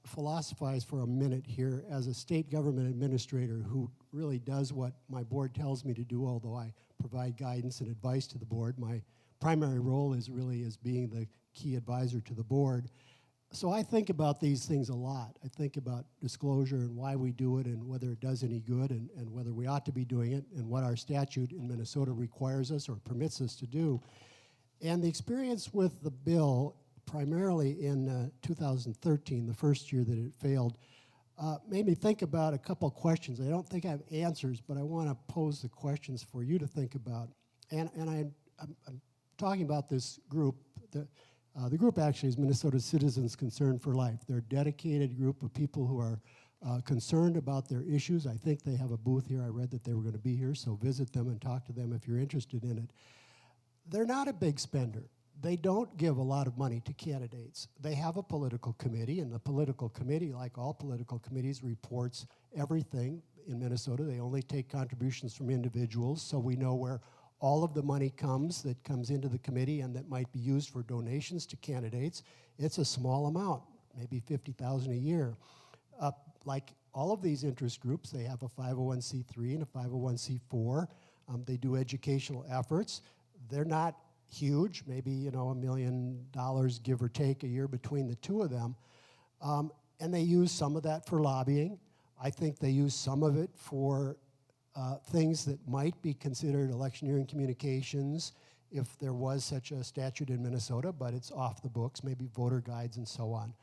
[SPEAKER 4] philosophize for a minute here as a state government administrator who really does what my board tells me to do, although I provide guidance and advice to the board. My primary role is really as being the key advisor to the board. So I think about these things a lot. I think about disclosure and why we do it and whether it does any good and whether we ought to be doing it and what our statute in Minnesota requires us or permits us to do. And the experience with the bill, primarily in 2013, the first year that it failed, made me think about a couple questions. I don't think I have answers, but I want to pose the questions for you to think about. And I'm talking about this group. The group actually is Minnesota Citizens Concerned for Life. They're a dedicated group of people who are concerned about their issues. I think they have a booth here. I read that they were going to be here, so visit them and talk to them if you're interested in it. They're not a big spender. They don't give a lot of money to candidates. They have a political committee, and the political committee, like all political committees, reports everything in Minnesota. They only take contributions from individuals, so we know where all of the money that comes into the committee and that might be used for donations to candidates. It's a small amount, maybe $50,000 a year. Like all of these interest groups, they have a 501c3 and a 501c4. They do educational efforts. They're not huge, maybe $1 million, give or take, a year between the two of them. And they use some of that for lobbying. I think they use some of it for things that might be considered electioneering communications if there was such a statute in Minnesota, but it's off the books, maybe voter guides and so on.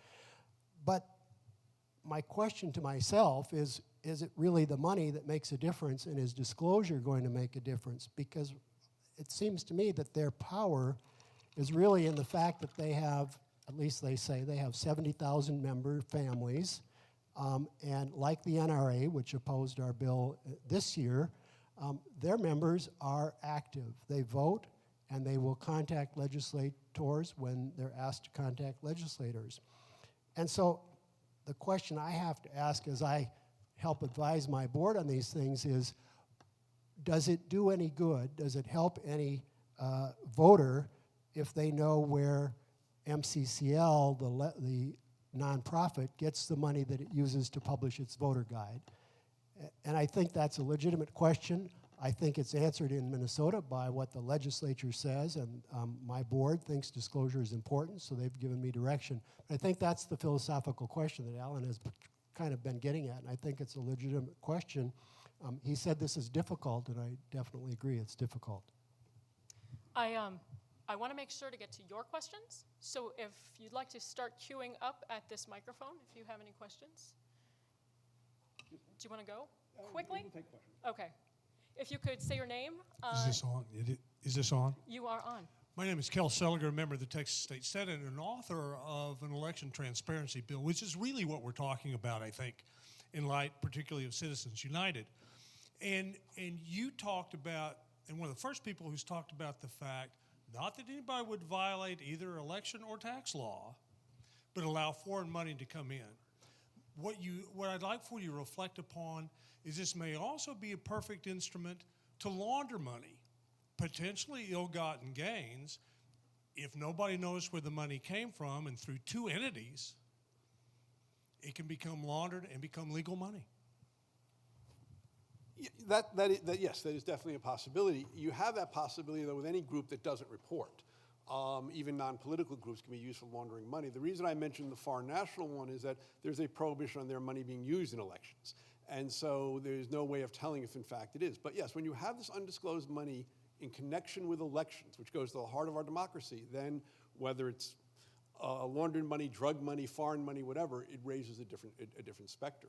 [SPEAKER 4] But my question to myself is it really the money that makes a difference, and is disclosure going to make a difference? Because it seems to me that their power is really in the fact that they have, at least they say, they have 70,000 member families. And like the NRA, which opposed our bill this year, their members are active. They vote, and they will contact legislators when they're asked to contact legislators. And so the question I have to ask as I help advise my board on these things is, does it do any good? Does it help any voter if they know where MCCL, the nonprofit, gets the money that it uses to publish its voter guide? And I think that's a legitimate question. I think it's answered in Minnesota by what the legislature says, and my board thinks disclosure is important, so they've given me direction. I think that's the philosophical question that Alan has kind of been getting at, and I think it's a legitimate question. He said this is difficult, and I definitely agree it's difficult.
[SPEAKER 1] I I want to make sure to get to your questions. So if you'd like to start queuing up at this microphone, if you have any questions. Do you want to go quickly?
[SPEAKER 2] We'll take questions.
[SPEAKER 1] Okay. If you could say your name.
[SPEAKER 5] Is this on? Is this on?
[SPEAKER 1] You are on.
[SPEAKER 5] My name is Kel Seliger, a member of the Texas State Senate and an author of an election transparency bill, which is really what we're talking about, I think, in light particularly of Citizens United. And you talked about, and one of the first people who's talked about the fact, not that anybody would violate either election or tax law, but allow foreign money to come in. What I'd like for you to reflect upon is this may also be a perfect instrument to launder money, potentially ill-gotten gains, if nobody knows where the money came from, and through two entities, it can become laundered and become legal money.
[SPEAKER 2] Yeah, yes, that is definitely a possibility. You have that possibility, though, with any group that doesn't report. Even non-political groups can be used for laundering money. The reason I mentioned the foreign national one is that there's a prohibition on their money being used in elections. And so there's no way of telling if, in fact, it is. But yes, when you have this undisclosed money in connection with elections, which goes to the heart of our democracy, then whether it's laundered money, drug money, foreign money, whatever, it raises a different specter.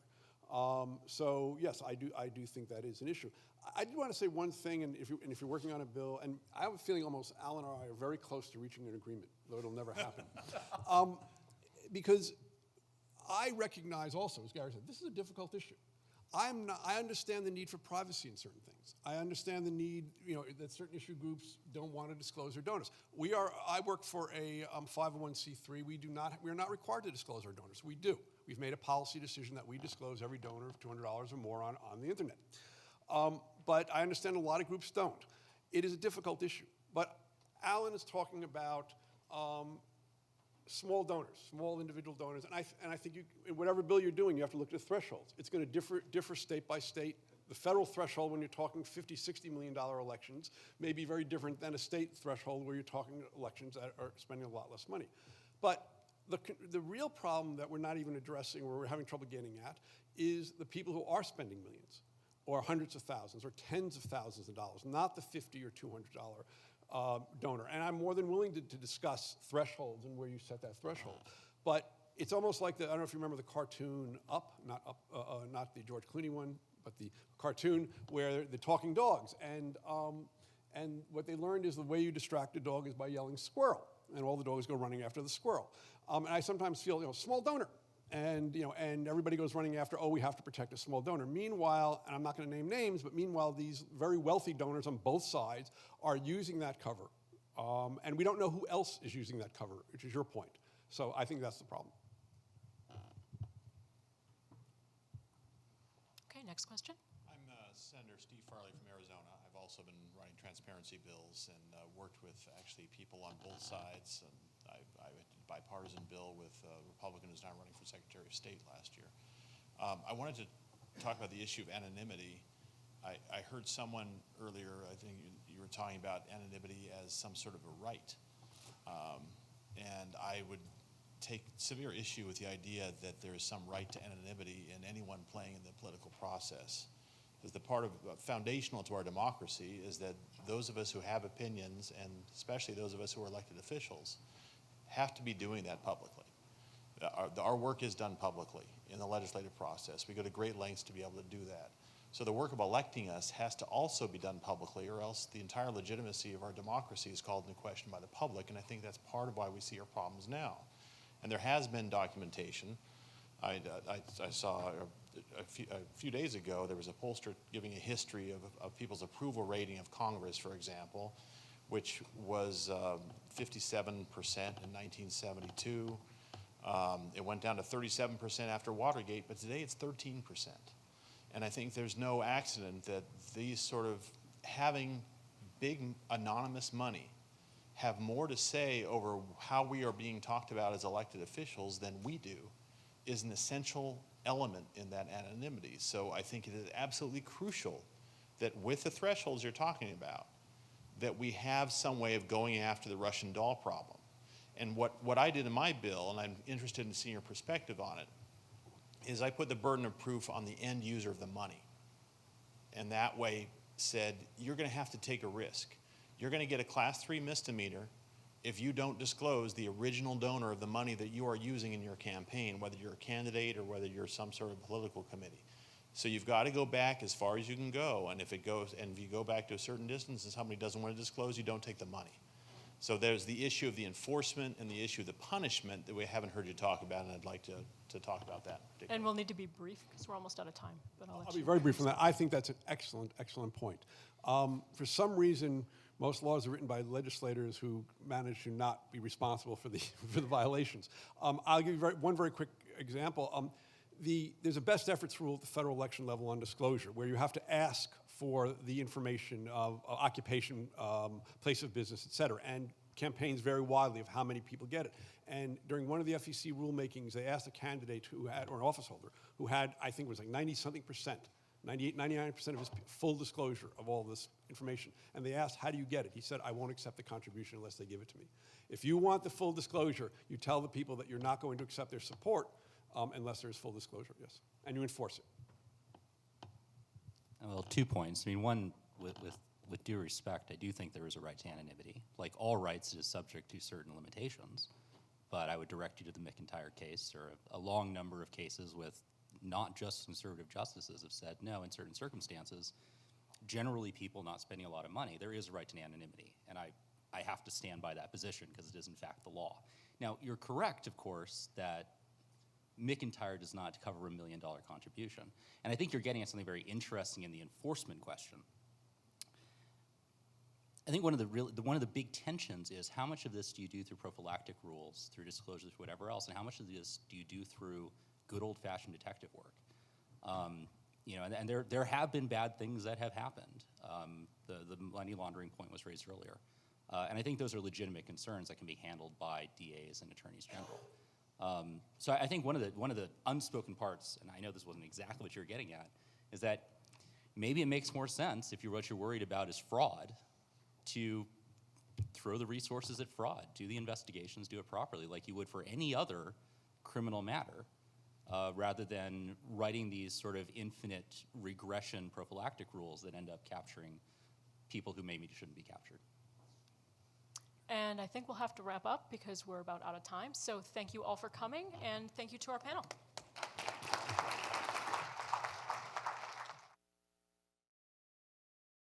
[SPEAKER 2] So yes, I do think that is an issue. I do want to say one thing, and if you're working on a bill, and I have a feeling almost Alan and I are very close to reaching an agreement, though it'll never happen, because I recognize also, as Gary said, this is a difficult issue. I understand the need for privacy in certain things. I understand the need, that certain issue groups don't want to disclose their donors. I work for a 501c3. We are not required to disclose our donors. We do. We've made a policy decision that we disclose every donor of $200 or more on the internet. But I understand a lot of groups don't. It is a difficult issue. But Alan is talking about small donors, small individual donors, and I think in whatever bill you're doing, you have to look at the thresholds. It's going to differ state by state. The federal threshold, when you're talking $50, $60 million elections, may be very different than a state threshold where you're talking elections that are spending a lot less money. But the real problem that we're not even addressing, or we're having trouble getting at, is the people who are spending millions, or hundreds of thousands, or tens of thousands of dollars, not the $50 or $200 donor. And I'm more than willing to discuss thresholds and where you set that threshold. But it's almost like I don't know if you remember the cartoon Up, not the George Clooney one, but the cartoon where the talking dogs. And what they learned is the way you distract a dog is by yelling squirrel. And all the dogs go running after the squirrel. And I sometimes feel, small donor. And everybody goes running after, we have to protect a small donor. Meanwhile, and I'm not going to name names, but meanwhile, these very wealthy donors on both sides are using that cover. And we don't know who else is using that cover, which is your point. So I think that's the problem.
[SPEAKER 1] Okay, next question.
[SPEAKER 6] I'm Senator Steve Farley from Arizona. I've also been running transparency bills and worked with actually people on both sides. And I had a bipartisan bill with a Republican who's now running for Secretary of State last year. I wanted to talk about the issue of anonymity. I heard someone earlier, I think you were talking about anonymity as some sort of a right. And I would take severe issue with the idea that there is some right to anonymity in anyone playing in the political process. Because the part of foundational to our democracy is that those of us who have opinions, and especially those of us who are elected officials, have to be doing that publicly. Our work is done publicly in the legislative process. We go to great lengths to be able to do that. So the work of electing us has to also be done publicly, or else the entire legitimacy of our democracy is called into question by the public, and I think that's part of why we see our problems now. And there has been documentation. I saw a few days ago, there was a pollster giving a history of people's approval rating of Congress, for example, which was 57% in 1972. It went down to 37% after Watergate, but today it's 13%. And I think there's no accident that these sort of having big anonymous money have more to say over how we are being talked about as elected officials than we do is an essential element in that anonymity. So I think it is absolutely crucial that with the thresholds you're talking about, that we have some way of going after the Russian doll problem. And what I did in my bill, and I'm interested in seeing your perspective on it, is I put the burden of proof on the end user of the money. And that way said, you're going to have to take a risk. You're going to get a class 3 misdemeanor if you don't disclose the original donor of the money that you are using in your campaign, whether you're a candidate or whether you're some sort of political committee. So you've got to go back as far as you can go, and if you go back to a certain distance and somebody doesn't want to disclose, you don't take the money. So there's the issue of the enforcement and the issue of the punishment that we haven't heard you talk about, and I'd like to talk about that.
[SPEAKER 1] And we'll need to be brief because we're almost out of time. But I'll let
[SPEAKER 2] I'll
[SPEAKER 1] you
[SPEAKER 2] be very brief on that. I think that's an excellent, excellent point. For some reason, most laws are written by legislators who manage to not be responsible for the for the violations. I'll give you one very quick example. There's a best efforts rule at the federal election level on disclosure, where you have to ask for the information of occupation, place of business, et cetera, and campaigns vary widely of how many people get it. And during one of the FEC rulemakings, they asked a candidate who had, or an office holder, who had, I think it was like 90-something%, 98, 99% of his full disclosure of all this information. And they asked, how do you get it? He said, I won't accept the contribution unless they give it to me. If you want the full disclosure, you tell the people that you're not going to accept their support unless there's full disclosure, yes. And you enforce it.
[SPEAKER 3] Well, 2 points. I mean, one, with due respect, I do think there is a right to anonymity. Like all rights, it is subject to certain limitations. But I would direct you to the McIntyre case, or a long number of cases with not just conservative justices have said, no, in certain circumstances, generally people not spending a lot of money, there is a right to anonymity. And I have to stand by that position because it is in fact the law. Now, you're correct, of course, that McIntyre does not cover $1 million contribution. And I think you're getting at something very interesting in the enforcement question. I think one of the big tensions is how much of this do you do through prophylactic rules, through disclosures, whatever else, and how much of this do you do through good old-fashioned detective work? And there have been bad things that have happened. The money laundering point was raised earlier, and I think those are legitimate concerns that can be handled by DAs and attorneys general. So I think one of the unspoken parts, and I know this wasn't exactly what you're getting at, is that maybe it makes more sense if what you're worried about is fraud, to throw the resources at fraud, do the investigations, do it properly, like you would for any other criminal matter, rather than writing these sort of infinite regression prophylactic rules that end up capturing people who maybe shouldn't be captured.
[SPEAKER 1] And I think we'll have to wrap up because we're about out of time. So thank you all for coming, and thank you to our panel.